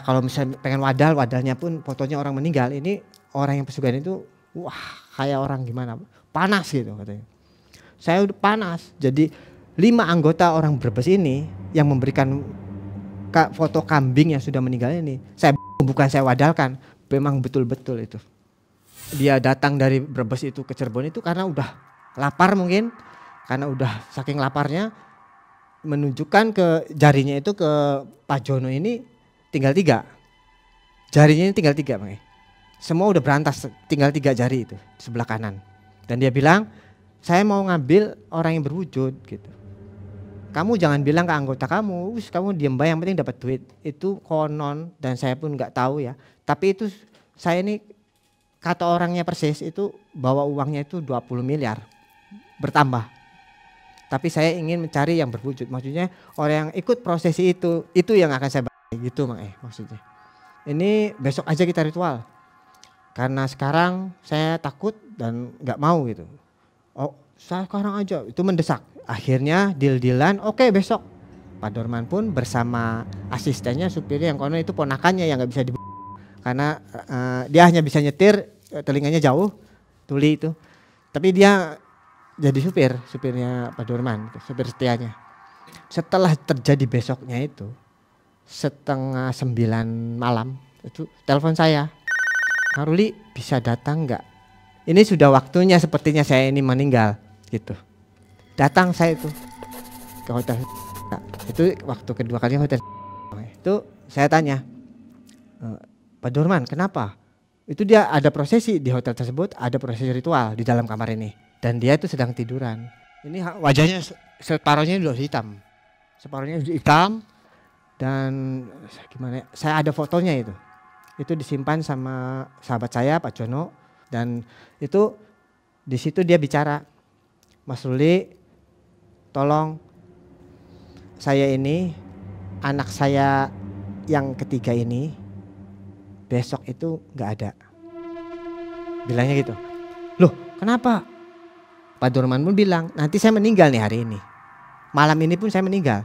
kalau misalnya pengen wadahnya pun fotonya orang meninggal, ini orang yang pesugihan itu wah kayak orang gimana, panas gitu katanya. Saya udah panas. Jadi 5 anggota orang Brebes ini yang memberikan foto kambing yang sudah meninggal ini, bukan saya wadalkan, memang betul-betul itu. Dia datang dari Brebes itu ke Cirebon itu karena udah lapar mungkin, karena udah saking laparnya menunjukkan ke jarinya itu ke Pak Jono ini tinggal 3. Jarinya ini tinggal 3 Bang. Semua udah berantas, tinggal 3 jari itu di sebelah kanan. Dan dia bilang, saya mau ngambil orang yang berwujud gitu. Kamu jangan bilang ke anggota kamu, kamu diem bae yang penting dapat duit. Itu konon dan saya pun nggak tahu ya. Tapi itu saya ini kata orangnya persis itu bawa uangnya itu 20 miliar bertambah. Tapi saya ingin mencari yang berwujud. Maksudnya orang yang ikut prosesi itu yang akan saya gitu maksudnya. Ini besok aja kita ritual. Karena sekarang saya takut dan nggak mau gitu. Oh, sekarang aja itu mendesak. Akhirnya deal-dealan, oke besok. Pak Dorman pun bersama asistennya supirnya yang konon itu ponakannya yang nggak bisa karena dia hanya bisa nyetir, telinganya jauh, tuli itu. Tapi dia jadi supirnya Pak Dorman, supir setianya. Setelah terjadi besoknya itu 8:30 malam itu telepon saya, Haruli bisa datang nggak? Ini sudah waktunya sepertinya saya ini meninggal gitu. Datang saya itu ke hotel. Itu waktu kedua kali hotel. Itu saya tanya, Pak Dorman kenapa? Itu dia ada prosesi di hotel tersebut, ada prosesi ritual di dalam kamar ini. Dan dia itu sedang tiduran. Ini wajahnya separuhnya udah hitam. Separuhnya hitam. Dan gimana? Saya ada fotonya itu. Itu disimpan sama sahabat saya Pak Jono dan itu di situ dia bicara, Mas Ruli, tolong saya ini anak saya yang ketiga ini besok itu nggak ada. Bilangnya gitu. Loh, kenapa? Pak Dorman pun bilang, nanti saya meninggal nih hari ini. Malam ini pun saya meninggal.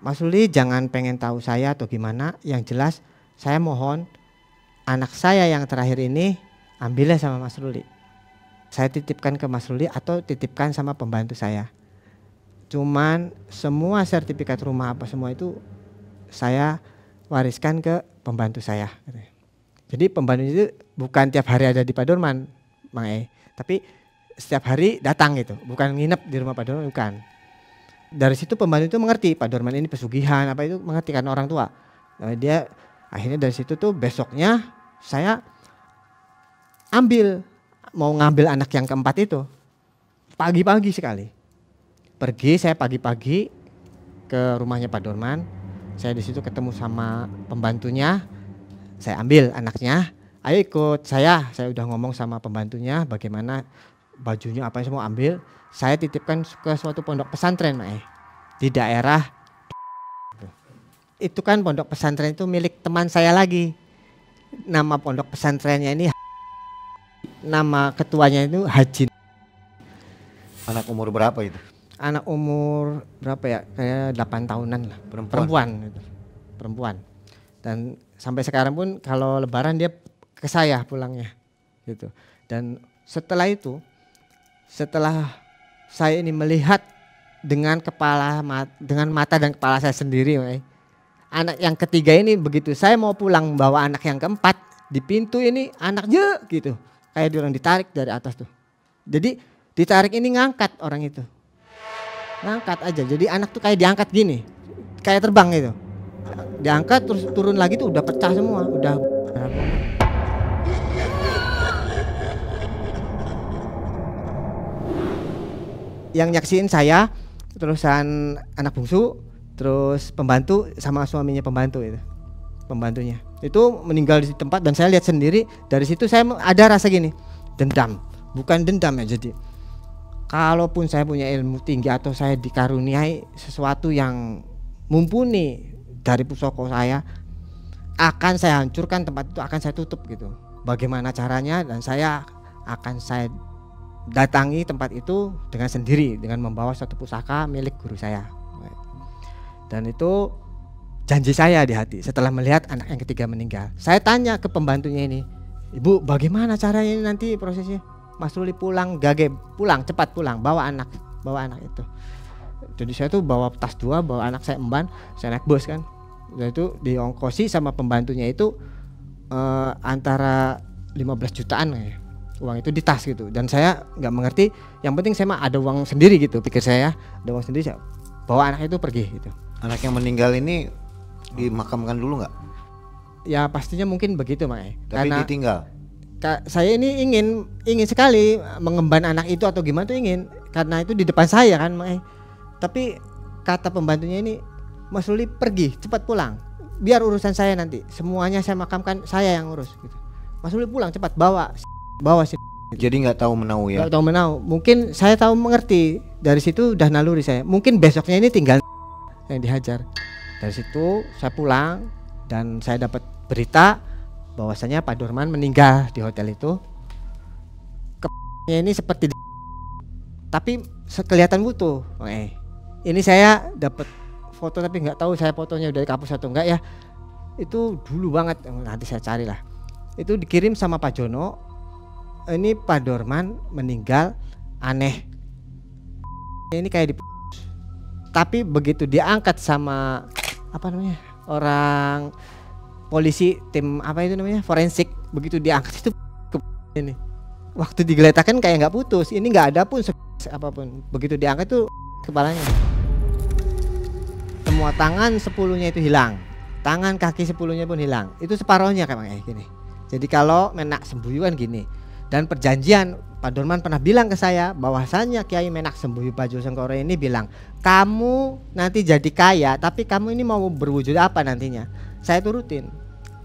Mas Ruli jangan pengen tahu saya atau gimana, yang jelas saya mohon anak saya yang terakhir ini ambilnya sama Mas Ruli. Saya titipkan ke Mas Ruli atau titipkan sama pembantu saya. Cuman semua sertifikat rumah apa semua itu saya wariskan ke pembantu saya. Jadi pembantu itu bukan tiap hari ada di Pak Dorman, Mang tapi setiap hari datang gitu, bukan nginep di rumah Pak Dorman, bukan. Dari situ pembantu itu mengerti Pak Dorman ini pesugihan apa itu, mengerti kan orang tua. Nah, dia akhirnya dari situ tuh besoknya saya mau ngambil anak yang keempat itu pagi-pagi sekali. Pergi saya pagi-pagi ke rumahnya Pak Dorman. Saya di situ ketemu sama pembantunya. Saya ambil anaknya. Ayo ikut saya udah ngomong sama pembantunya bagaimana bajunya apa yang semua ambil. Saya titipkan ke suatu pondok pesantren di daerah itu kan pondok pesantren itu milik teman saya lagi. Nama pondok pesantrennya ini, nama ketuanya itu Haji. Anak umur berapa itu? Anak umur berapa ya? Kayak 8 tahunan lah. Perempuan. Dan sampai sekarang pun kalau lebaran dia ke saya pulangnya gitu. Dan setelah itu, setelah saya ini melihat dengan mata dan kepala saya sendiri, anak yang ketiga ini begitu saya mau pulang bawa anak yang keempat, di pintu ini anaknya gitu, kayak diorang ditarik dari atas tuh. Jadi ditarik ini ngangkat orang itu, ngangkat aja. Jadi anak tuh kayak diangkat gini, kayak terbang gitu, diangkat terus turun lagi tuh udah pecah semua, udah. Yang nyaksiin saya, terusan anak bungsu, terus pembantu sama suaminya pembantunya itu meninggal di tempat. Dan saya lihat sendiri dari situ, saya ada rasa gini, dendam, bukan dendam ya. Jadi kalaupun saya punya ilmu tinggi atau saya dikaruniai sesuatu yang mumpuni dari pusoko saya, akan saya hancurkan tempat itu, akan saya tutup gitu. Bagaimana caranya, dan saya datangi tempat itu dengan sendiri, dengan membawa suatu pusaka milik guru saya. Dan itu janji saya di hati setelah melihat anak yang ketiga meninggal. Saya tanya ke pembantunya ini, "Ibu, bagaimana caranya ini nanti prosesnya?" "Mas Ruli pulang, Gage, pulang, cepat pulang, bawa anak itu." Jadi saya tuh bawa tas 2, bawa anak saya emban, saya naik bus kan. Dan itu diongkosi sama pembantunya itu antara 15 jutaan ya. Uang itu di tas gitu. Dan saya nggak mengerti, yang penting saya mah ada uang sendiri gitu, pikir saya, ada uang sendiri, saya bawa anak itu pergi gitu. Anak yang meninggal ini dimakamkan dulu nggak? Ya pastinya mungkin begitu, Mae. Tapi Karena ditinggal. Saya ini ingin sekali mengemban anak itu atau gimana tuh ingin, karena itu di depan saya kan, Mae. Tapi kata pembantunya ini, "Mas Ruli pergi, cepat pulang. Biar urusan saya nanti. Semuanya saya makamkan, saya yang urus." Gitu. "Mas Ruli pulang, cepat bawa sih." Jadi nggak tahu menau ya? Nggak tahu menau. Mungkin saya tahu mengerti. Dari situ udah naluri saya. Mungkin besoknya ini tinggal yang dihajar. Dari situ saya pulang dan saya dapat berita bahwasanya Pak Dorman meninggal di hotel itu. Ini seperti tapi kelihatan butuh. Ini saya dapat foto tapi nggak tahu saya fotonya udah dihapus atau enggak ya. Itu dulu banget, nanti saya carilah. Itu dikirim sama Pak Jono. Ini Pak Dorman meninggal aneh. Ini kayak tapi begitu diangkat sama apa namanya, orang polisi, tim apa itu namanya, forensik, begitu diangkat itu ini waktu digeletakkan kayak nggak putus, ini nggak ada pun apapun. Begitu diangkat tuh kepalanya, semua tangan 10-nya itu hilang, tangan kaki 10-nya pun hilang, itu separohnya kayak gini. Jadi kalau Menak Sembuyu kan gini. Dan perjanjian Pak Dorman pernah bilang ke saya bahwasanya Kiai Menak Sembuyu Bajo Sengkoro ini bilang, "Kamu nanti jadi kaya, tapi kamu ini mau berwujud apa nantinya?" Saya turutin.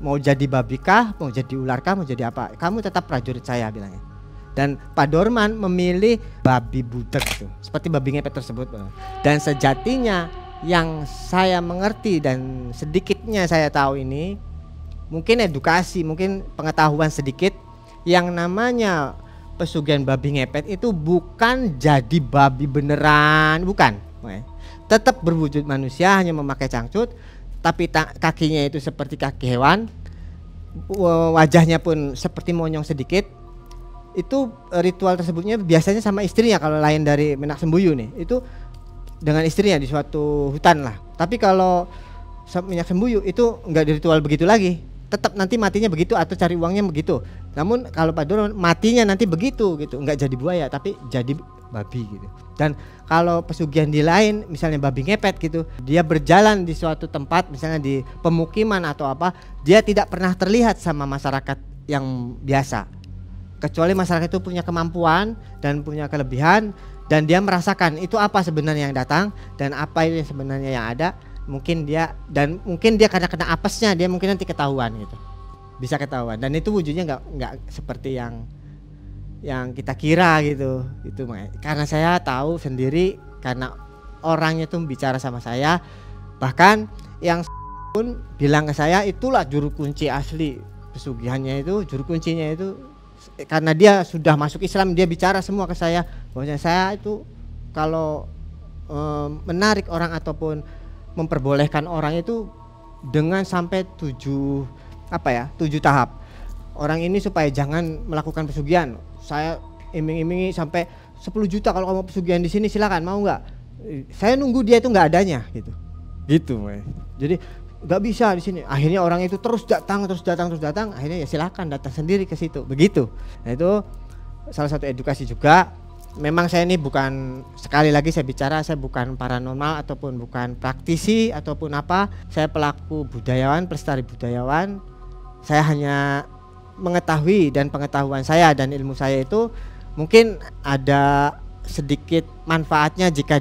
Mau jadi babi kah, mau jadi ular kah, mau jadi apa, kamu tetap prajurit saya, bilangnya. Dan Pak Dorman memilih babi butek itu, seperti babi ngepet tersebut. Dan sejatinya yang saya mengerti dan sedikitnya saya tahu ini, mungkin edukasi, mungkin pengetahuan sedikit, yang namanya pesugihan babi ngepet itu bukan jadi babi beneran, bukan. Tetap berwujud manusia, hanya memakai cangcut, tapi kakinya itu seperti kaki hewan, wajahnya pun seperti monyong sedikit. Itu ritual tersebutnya biasanya sama istrinya, kalau lain dari Menak Sembuyu nih, itu dengan istrinya di suatu hutan lah. Tapi kalau Menak Sembuyu itu enggak di ritual begitu lagi, tetap nanti matinya begitu atau cari uangnya begitu. Namun kalau Pak Dorman matinya nanti begitu gitu, enggak jadi buaya tapi jadi babi gitu. Dan kalau pesugihan di lain, misalnya babi ngepet gitu, dia berjalan di suatu tempat, misalnya di pemukiman atau apa, dia tidak pernah terlihat sama masyarakat yang biasa, kecuali masyarakat itu punya kemampuan dan punya kelebihan, dan dia merasakan itu apa sebenarnya yang datang dan apa itu sebenarnya yang ada. Mungkin dia karena kena apesnya, dia mungkin nanti ketahuan gitu, bisa ketahuan. Dan itu wujudnya nggak seperti yang kita kira gitu. Itu karena saya tahu sendiri, karena orangnya tuh bicara sama saya, bahkan yang pun bilang ke saya, itulah juru kunci asli pesugihannya itu, juru kuncinya itu. Karena dia sudah masuk Islam, dia bicara semua ke saya bahwasanya saya itu kalau menarik orang ataupun memperbolehkan orang itu dengan sampai 7 tahap. Orang ini supaya jangan melakukan pesugihan, saya iming-imingi sampai 10 juta kalau kamu pesugihan di sini, silakan, mau nggak? Saya nunggu dia itu nggak adanya gitu. Jadi nggak bisa di sini. Akhirnya orang itu terus datang. Akhirnya ya silakan datang sendiri ke situ. Begitu. Nah itu salah satu edukasi juga. Memang saya ini bukan, sekali lagi saya bicara, saya bukan paranormal ataupun bukan praktisi ataupun apa. Saya pelaku budayawan, pelestari budayawan. Saya hanya mengetahui, dan pengetahuan saya dan ilmu saya itu mungkin ada sedikit manfaatnya jika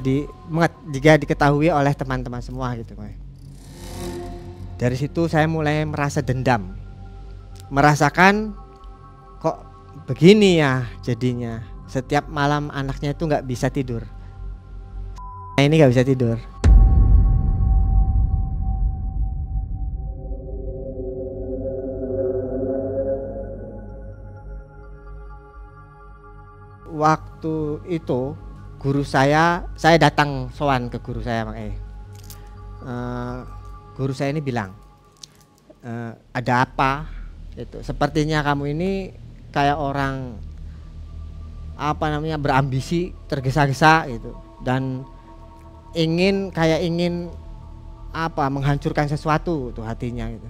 diketahui oleh teman-teman semua gitu. Dari situ saya mulai merasa dendam, merasakan kok begini ya jadinya. Setiap malam anaknya itu nggak bisa tidur. Ini nggak bisa tidur. waktu itu guru saya datang sowan ke guru saya makanya. Guru saya ini bilang, ada apa? Itu sepertinya kamu ini kayak orang berambisi, tergesa-gesa gitu, dan ingin menghancurkan sesuatu tuh hatinya gitu.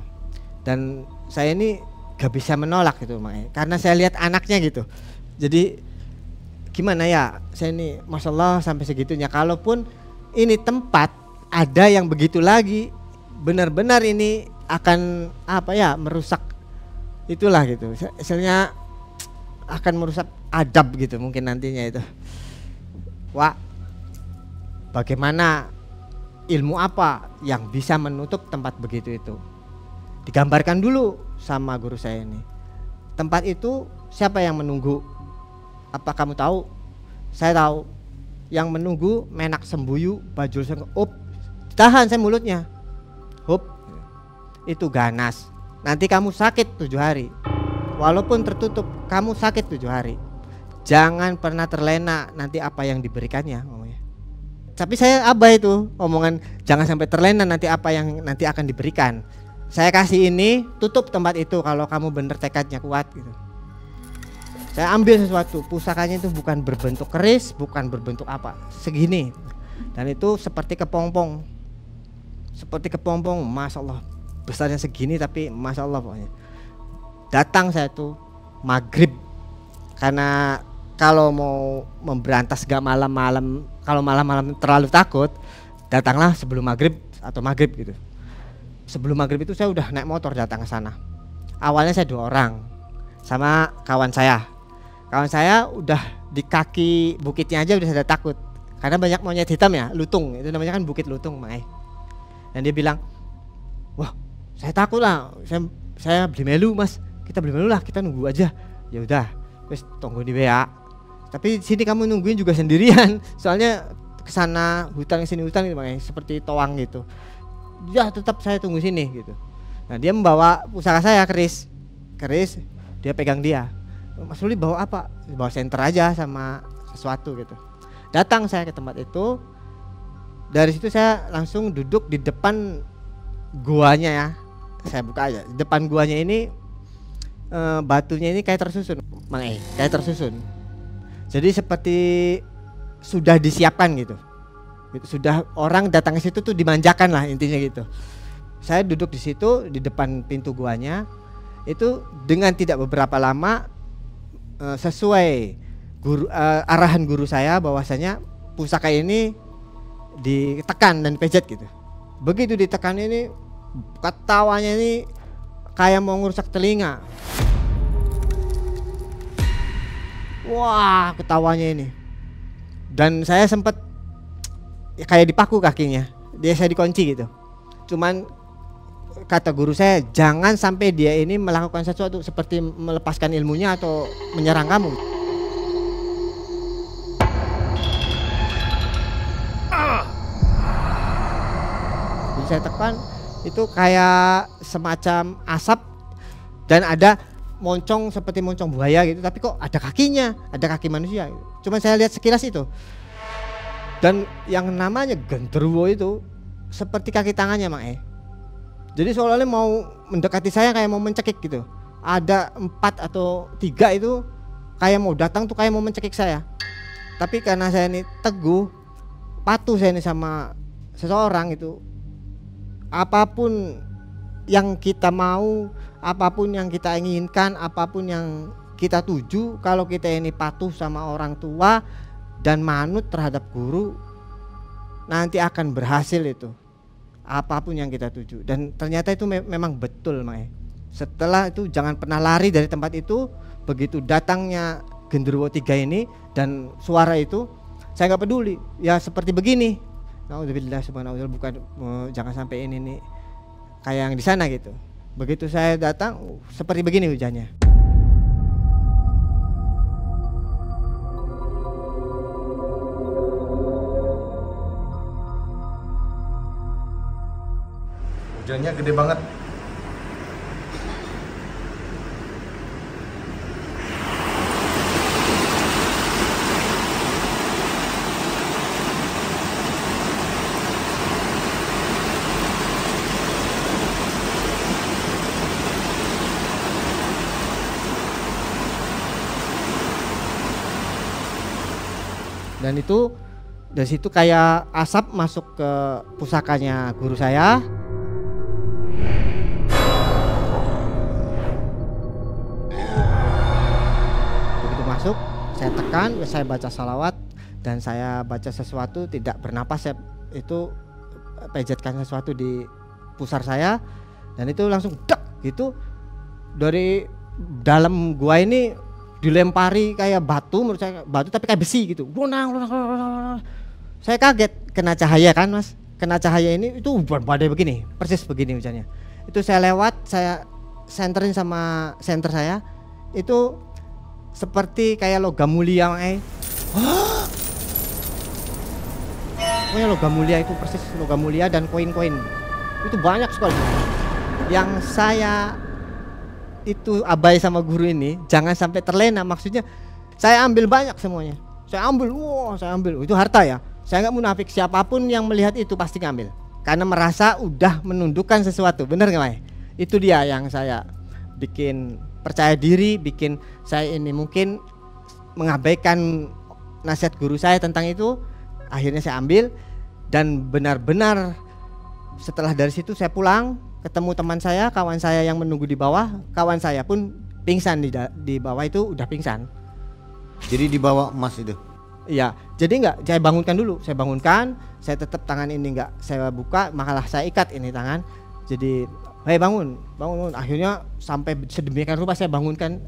Dan saya ini gak bisa menolak gitu makanya, karena saya lihat anaknya gitu. Jadi gimana ya, saya ini Masya Allah sampai segitunya. Kalaupun ini tempat ada yang begitu lagi, benar-benar ini akan merusak itulah gitu. Hasilnya akan merusak adab gitu mungkin nantinya itu. Wah, bagaimana, ilmu apa yang bisa menutup tempat begitu itu? Digambarkan dulu sama guru saya ini. Tempat itu siapa yang menunggu? Apa kamu tahu? Saya tahu. Yang menunggu menak sembuyu, bajul up, tahan saya mulutnya. Hup, itu ganas. Nanti kamu sakit 7 hari. Walaupun tertutup, kamu sakit 7 hari. Jangan pernah terlena nanti apa yang diberikannya. Tapi saya abai itu omongan, jangan sampai terlena nanti apa yang nanti akan diberikan. Saya kasih ini, tutup tempat itu kalau kamu bener tekadnya kuat gitu. Saya ambil sesuatu, pusakanya itu bukan berbentuk keris, bukan berbentuk apa, segini. Dan itu seperti kepompong. Seperti kepompong, Masya Allah, besarnya segini tapi Masya Allah pokoknya. Datang saya tuh maghrib, karena kalau mau memberantas gak malam-malam, kalau malam-malam terlalu takut, datanglah sebelum maghrib atau maghrib gitu. Sebelum maghrib itu saya udah naik motor datang ke sana. Awalnya saya 2 orang sama kawan saya. Kawan saya udah di kaki bukitnya aja udah saya takut, karena banyak monyet hitam ya, lutung, itu namanya kan Bukit Lutung Mai. Dan dia bilang, wah saya takut lah, saya beli melu mas, kita beli melu lah, kita nunggu aja. Ya udah, terus tunggu di WA. Tapi sini kamu nungguin juga sendirian, soalnya kesana hutan kesini hutan gitu makanya, seperti toang gitu. Ya tetap saya tunggu sini gitu. Nah dia membawa pusaka saya, keris, dia pegang dia. Mas Ruli bawa apa? Bawa senter aja sama sesuatu gitu. Datang saya ke tempat itu. Dari situ saya langsung duduk di depan guanya ya. Saya buka aja. Di depan guanya ini batunya ini kayak tersusun, kayak tersusun. Jadi seperti sudah disiapkan gitu. Sudah orang datang ke situ tuh dimanjakan lah intinya gitu. Saya duduk di situ di depan pintu guanya. Itu dengan tidak beberapa lama sesuai arahan guru saya bahwasanya pusaka ini ditekan dan dipejet gitu. Begitu ditekan ini, ketawanya ini kayak mau ngerusak telinga. Wah, ketawanya ini. Dan saya sempat kayak dipaku kakinya. Saya dikunci gitu. Cuman kata guru saya, jangan sampai dia ini melakukan sesuatu seperti melepaskan ilmunya atau menyerang kamu. Jadi saya tekan, itu kayak semacam asap dan ada moncong seperti moncong buaya gitu, tapi kok ada kakinya, ada kaki manusia. Cuma saya lihat sekilas itu. Dan yang namanya genderuwo itu seperti kaki tangannya Jadi seolah-olah mau mendekati saya kayak mau mencekik gitu. Ada 4 atau 3 itu kayak mau datang tuh kayak mau mencekik saya. Tapi karena saya ini teguh, patuh saya ini sama seseorang itu. Apapun yang kita mau, apapun yang kita inginkan, apapun yang kita tuju, kalau kita ini patuh sama orang tua dan manut terhadap guru, nanti akan berhasil itu. Apapun yang kita tuju. Dan ternyata itu memang betul Setelah itu jangan pernah lari dari tempat itu. Begitu datangnya genderuwo 3 ini dan suara itu, saya nggak peduli. Ya seperti begini. Nauzubillah subhanallah, bukan jangan sampai ini nih kayak yang di sana gitu. Begitu saya datang seperti begini hujannya. Hujannya gede banget. dan itu dari situ kayak asap masuk ke pusakanya guru saya. Begitu masuk, saya tekan, saya baca salawat dan saya baca sesuatu tidak bernapas, saya itu pejetkan sesuatu di pusar saya dan itu langsung dak gitu dari dalam gua ini dilempari kayak batu, menurut saya batu tapi kayak besi gitu. Saya kaget, kena cahaya kan mas, kena cahaya ini itu badai begini, persis begini hujannya. Itu saya lewat, saya senterin sama senter saya, itu seperti kayak logam mulia pokoknya logam mulia, itu persis logam mulia dan koin-koin itu banyak sekali. Yang saya itu abai sama guru ini jangan sampai terlena, maksudnya saya ambil banyak semuanya, saya ambil, saya ambil itu harta ya. Saya nggak munafik, siapapun yang melihat itu pasti ngambil karena merasa udah menundukkan sesuatu, bener nggak Mai? Itu dia yang saya bikin percaya diri, bikin saya ini mungkin mengabaikan nasihat guru saya tentang itu. Akhirnya saya ambil dan benar-benar setelah dari situ saya pulang, ketemu teman saya, kawan saya yang menunggu di bawah, kawan saya pun pingsan di bawah itu udah pingsan. Jadi dibawa emas itu? Iya, jadi enggak, saya bangunkan dulu, saya bangunkan, saya tetap tangan ini enggak saya buka, malah saya ikat ini tangan. Jadi, hei bangun. Akhirnya sampai sedemikian rupa saya bangunkan,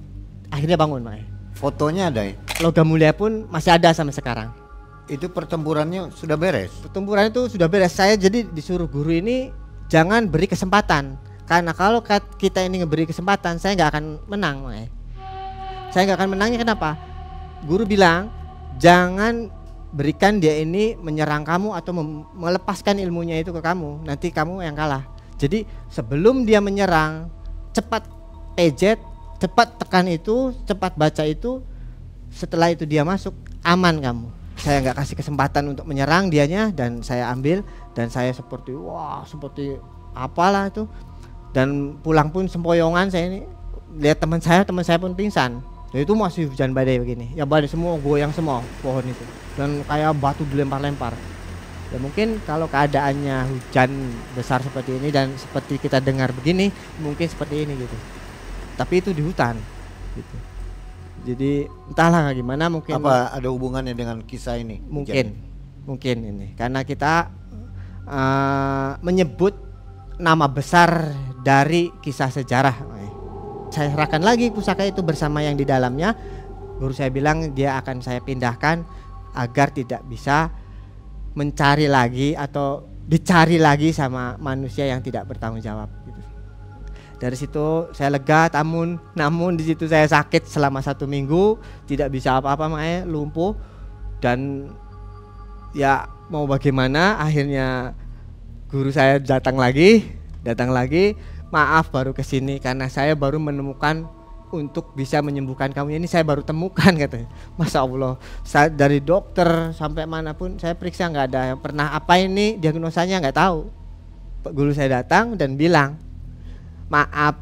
akhirnya bangun, Mai. Fotonya ada ya? Logam mulia pun masih ada sampai sekarang. Itu pertempurannya sudah beres? Pertempuran itu sudah beres. Saya jadi disuruh guru ini jangan beri kesempatan, karena kalau kita ini ngeberi kesempatan, saya nggak akan menang, Mai. Saya nggak akan menangnya kenapa? Guru bilang jangan berikan dia ini menyerang kamu atau melepaskan ilmunya itu ke kamu, nanti kamu yang kalah. Jadi sebelum dia menyerang, cepat pejet, cepat tekan itu, cepat baca itu. Setelah itu dia masuk, aman kamu. Saya nggak kasih kesempatan untuk menyerang dianya dan saya ambil dan saya seperti seperti apalah itu. Dan pulang pun sempoyongan, saya ini lihat teman saya pun pingsan. Dan itu masih hujan badai begini, ya badai semua goyang semua pohon itu dan kayak batu dilempar-lempar. Ya mungkin kalau keadaannya hujan besar seperti ini dan seperti kita dengar begini, mungkin seperti ini gitu. Tapi itu di hutan gitu. Jadi entahlah gimana, mungkin apa ada hubungannya dengan kisah ini? Mungkin ini karena kita menyebut nama besar dari kisah sejarah. Saya serahkan lagi pusaka itu bersama yang di dalamnya. Guru saya bilang dia akan saya pindahkan agar tidak bisa mencari lagi atau dicari lagi sama manusia yang tidak bertanggung jawab gitu. Dari situ saya lega, namun di situ saya sakit selama 1 minggu, tidak bisa apa-apa, lumpuh. Dan ya mau bagaimana, akhirnya guru saya datang lagi, maaf baru kesini karena saya baru menemukan untuk bisa menyembuhkan kamu ini, saya baru temukan katanya. Masya Allah, saya dari dokter sampai manapun saya periksa nggak ada yang pernah apa ini diagnosanya, nggak tahu. Guru saya datang dan bilang, maaf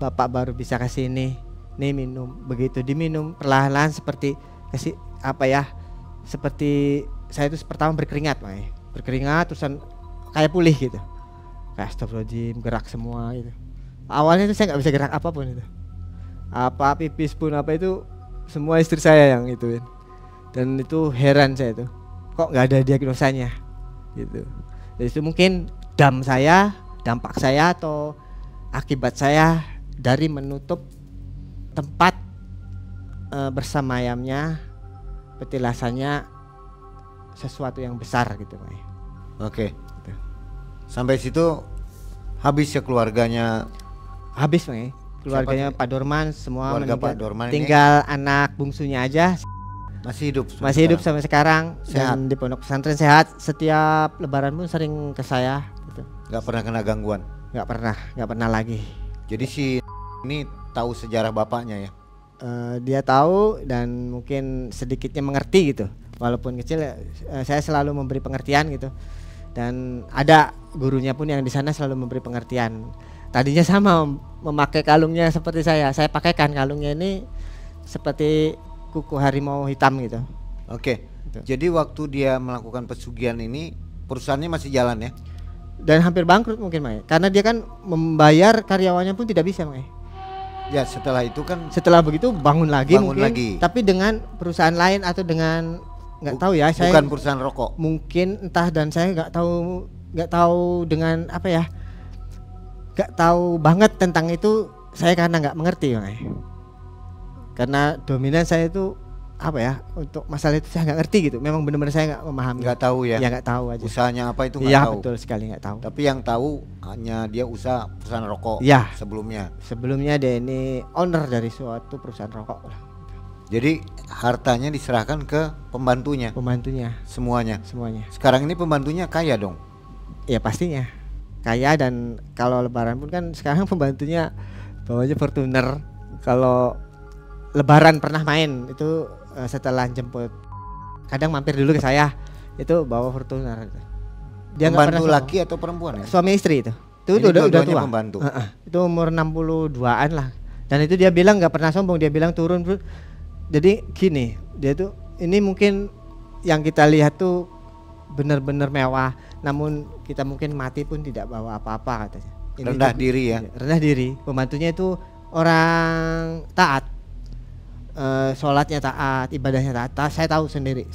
bapak baru bisa kesini, nih minum. Begitu diminum perlahan-lahan seperti seperti saya itu pertama berkeringat terusan kayak pulih gitu. Kayak astagfirullahaladzim, gerak semua gitu. Awalnya itu saya nggak bisa gerak apapun itu, apa pipis pun apa itu semua istri saya yang ituin. Dan itu heran saya itu, kok nggak ada diagnosanya gitu. Jadi itu mungkin dampak saya atau akibat saya dari menutup tempat bersemayamnya, petilasannya sesuatu yang besar gitu, Pak. Oke. Sampai situ habis ya keluarganya? Habis, Pak. Keluarganya Pak Dorman semua keluarga meninggal. Pak Dorman tinggal ini anak bungsunya aja masih hidup. Masih hidup sampai sekarang. Sehat. Dan di pondok pesantren sehat. Setiap lebaran pun sering ke saya gitu. Gak pernah kena gangguan? Gak pernah lagi. Jadi si ini tahu sejarah bapaknya ya? Dia tahu dan mungkin sedikitnya mengerti gitu. Walaupun kecil, saya selalu memberi pengertian gitu. Dan ada gurunya pun yang di sana selalu memberi pengertian. Tadinya sama memakai kalungnya seperti saya pakaikan kalungnya ini seperti kuku harimau hitam gitu. Oke. Jadi waktu dia melakukan pesugihan ini perusahaannya masih jalan ya? Dan hampir bangkrut mungkin Mae, karena dia kan membayar karyawannya pun tidak bisa Mae. Ya setelah itu kan Setelah begitu bangun lagi Bangun mungkin, lagi. tapi dengan perusahaan lain atau dengan nggak tahu ya, saya bukan perusahaan rokok. mungkin entah, dan saya nggak tahu dengan apa ya, nggak tahu banget tentang itu saya karena nggak mengerti Mae. Karena dominan saya itu apa ya, untuk masalah itu saya nggak ngerti gitu. Memang benar-benar saya nggak memahami. Nggak tahu ya? Ya nggak tahu aja. Usahanya apa itu nggak Iya tahu. betul sekali nggak tahu. Tapi yang tahu hanya dia usaha perusahaan rokok Ya. sebelumnya. Sebelumnya dia ini owner dari suatu perusahaan rokok lah. Jadi hartanya diserahkan ke pembantunya Pembantunya semuanya. Sekarang ini pembantunya kaya dong. ya pastinya kaya, dan kalau lebaran pun kan sekarang pembantunya bawanya Fortuner. Kalau lebaran pernah main itu setelah jemput, kadang mampir dulu ke saya, itu bawa Fortuner. Dia nggak Pembantu pernah laki atau perempuan ya? suami istri itu. Itu Ini udah dua-duanya tua. pembantu. Itu umur 62-an lah. Dan itu dia bilang nggak pernah sombong, dia bilang turun. Jadi gini, dia tuh ini mungkin yang kita lihat tuh benar-benar mewah, namun kita mungkin mati pun tidak bawa apa-apa katanya. Ini Rendah tuh- diri ya. rendah diri. Pembantunya itu orang taat, sholatnya taat, ibadahnya taat. Saya tahu sendiri.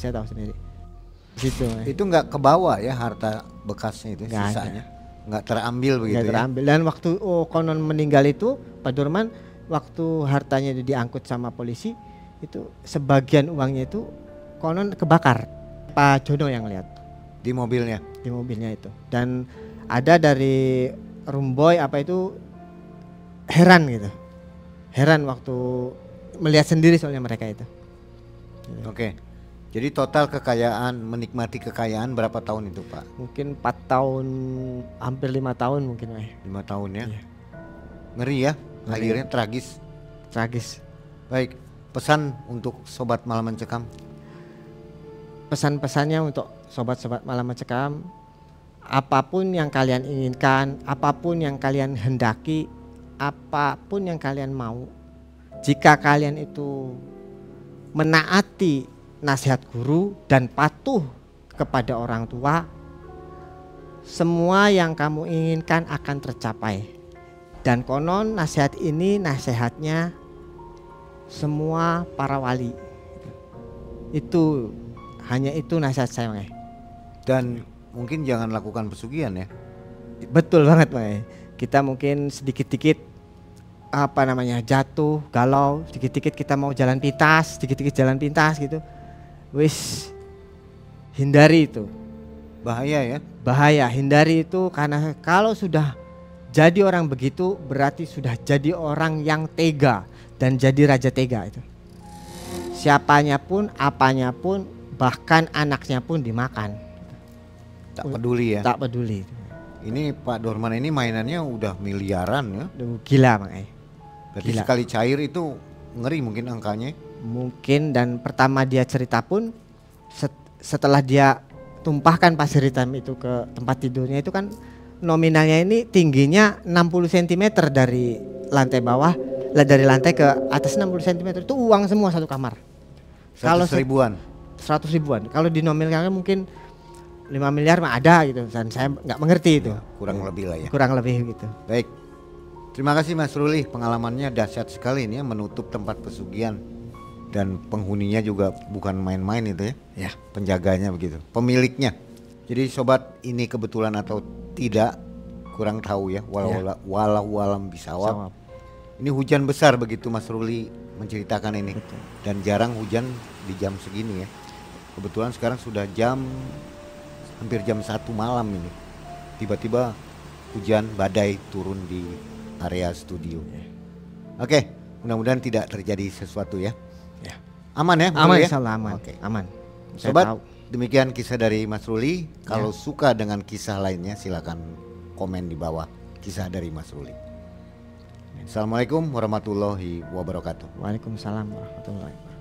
Gitu. Itu nggak kebawa ya harta bekasnya itu, Nggak ada. sisanya nggak terambil begitu Nggak ya? terambil. Dan waktu konon meninggal itu Pak Dorman, waktu hartanya diangkut sama polisi itu sebagian uangnya itu konon kebakar. Pak Jono yang lihat Di mobilnya. di mobilnya itu. Dan ada dari Rumboy apa itu heran gitu. Heran waktu melihat sendiri soalnya mereka itu. Oke. Jadi total kekayaan, menikmati kekayaan berapa tahun itu Pak? Mungkin 4 tahun, hampir 5 tahun mungkin. 5 tahun ya. Iya. Ngeri ya. Ngeri. Akhirnya tragis. Tragis. Baik. Pesan untuk sobat malam mencekam. Pesan-pesannya untuk sobat-sobat malam mencekam, apapun yang kalian inginkan, apapun yang kalian hendaki, apapun yang kalian mau, jika kalian itu menaati nasihat guru dan patuh kepada orang tua, semua yang kamu inginkan akan tercapai. Dan konon nasihat ini nasihatnya semua para wali. Itu hanya itu nasihat saya, Mang. Dan mungkin jangan lakukan pesugihan ya. Betul banget, Mang. Kita mungkin sedikit-dikit apa namanya jatuh, galau, sedikit-dikit kita mau jalan pintas, sedikit-dikit jalan pintas gitu. Wis hindari itu. Bahaya ya. Bahaya, hindari itu, karena kalau sudah jadi orang begitu berarti sudah jadi orang yang tega dan jadi raja tega itu. Siapanya pun, apanya pun, bahkan anaknya pun dimakan. Tak peduli ya. Tak peduli. Ini Pak Dorman ini mainannya udah miliaran ya. Duh, gila, Mang. Berarti Gila. sekali cair itu ngeri mungkin angkanya. Mungkin, dan pertama dia cerita pun setelah dia tumpahkan pasir hitam itu ke tempat tidurnya itu kan nominalnya ini tingginya 60 cm dari lantai bawah, dari lantai ke atas 60 cm itu uang semua satu kamar. 100 ribuan. 100 ribuan. Kalau dinominalkan mungkin 5 miliar mah ada gitu, dan saya nggak mengerti itu. Kurang lebih lah ya. Kurang lebih gitu. Baik. Terima kasih Mas Ruli, pengalamannya dahsyat sekali ini ya, menutup tempat pesugihan. Dan penghuninya juga bukan main-main itu ya. Ya. Penjaganya begitu, pemiliknya. Jadi sobat, ini kebetulan atau tidak kurang tahu ya, walau alam bisawab. Sawab. Ini hujan besar begitu Mas Ruli menceritakan ini. Betul. Dan jarang hujan di jam segini ya. Kebetulan sekarang sudah hampir jam 1 malam ini. Tiba-tiba hujan badai turun di area studio. Oke, mudah-mudahan tidak terjadi sesuatu ya. Ya. Aman ya? Mas Aman, Ruli ya? insyaallah aman. Oke. Aman. Saya Sobat, tahu. demikian kisah dari Mas Ruli. Kalau Ya. suka dengan kisah lainnya silakan komen di bawah kisah dari Mas Ruli. Assalamualaikum warahmatullahi wabarakatuh. Waalaikumsalam warahmatullahi wabarakatuh.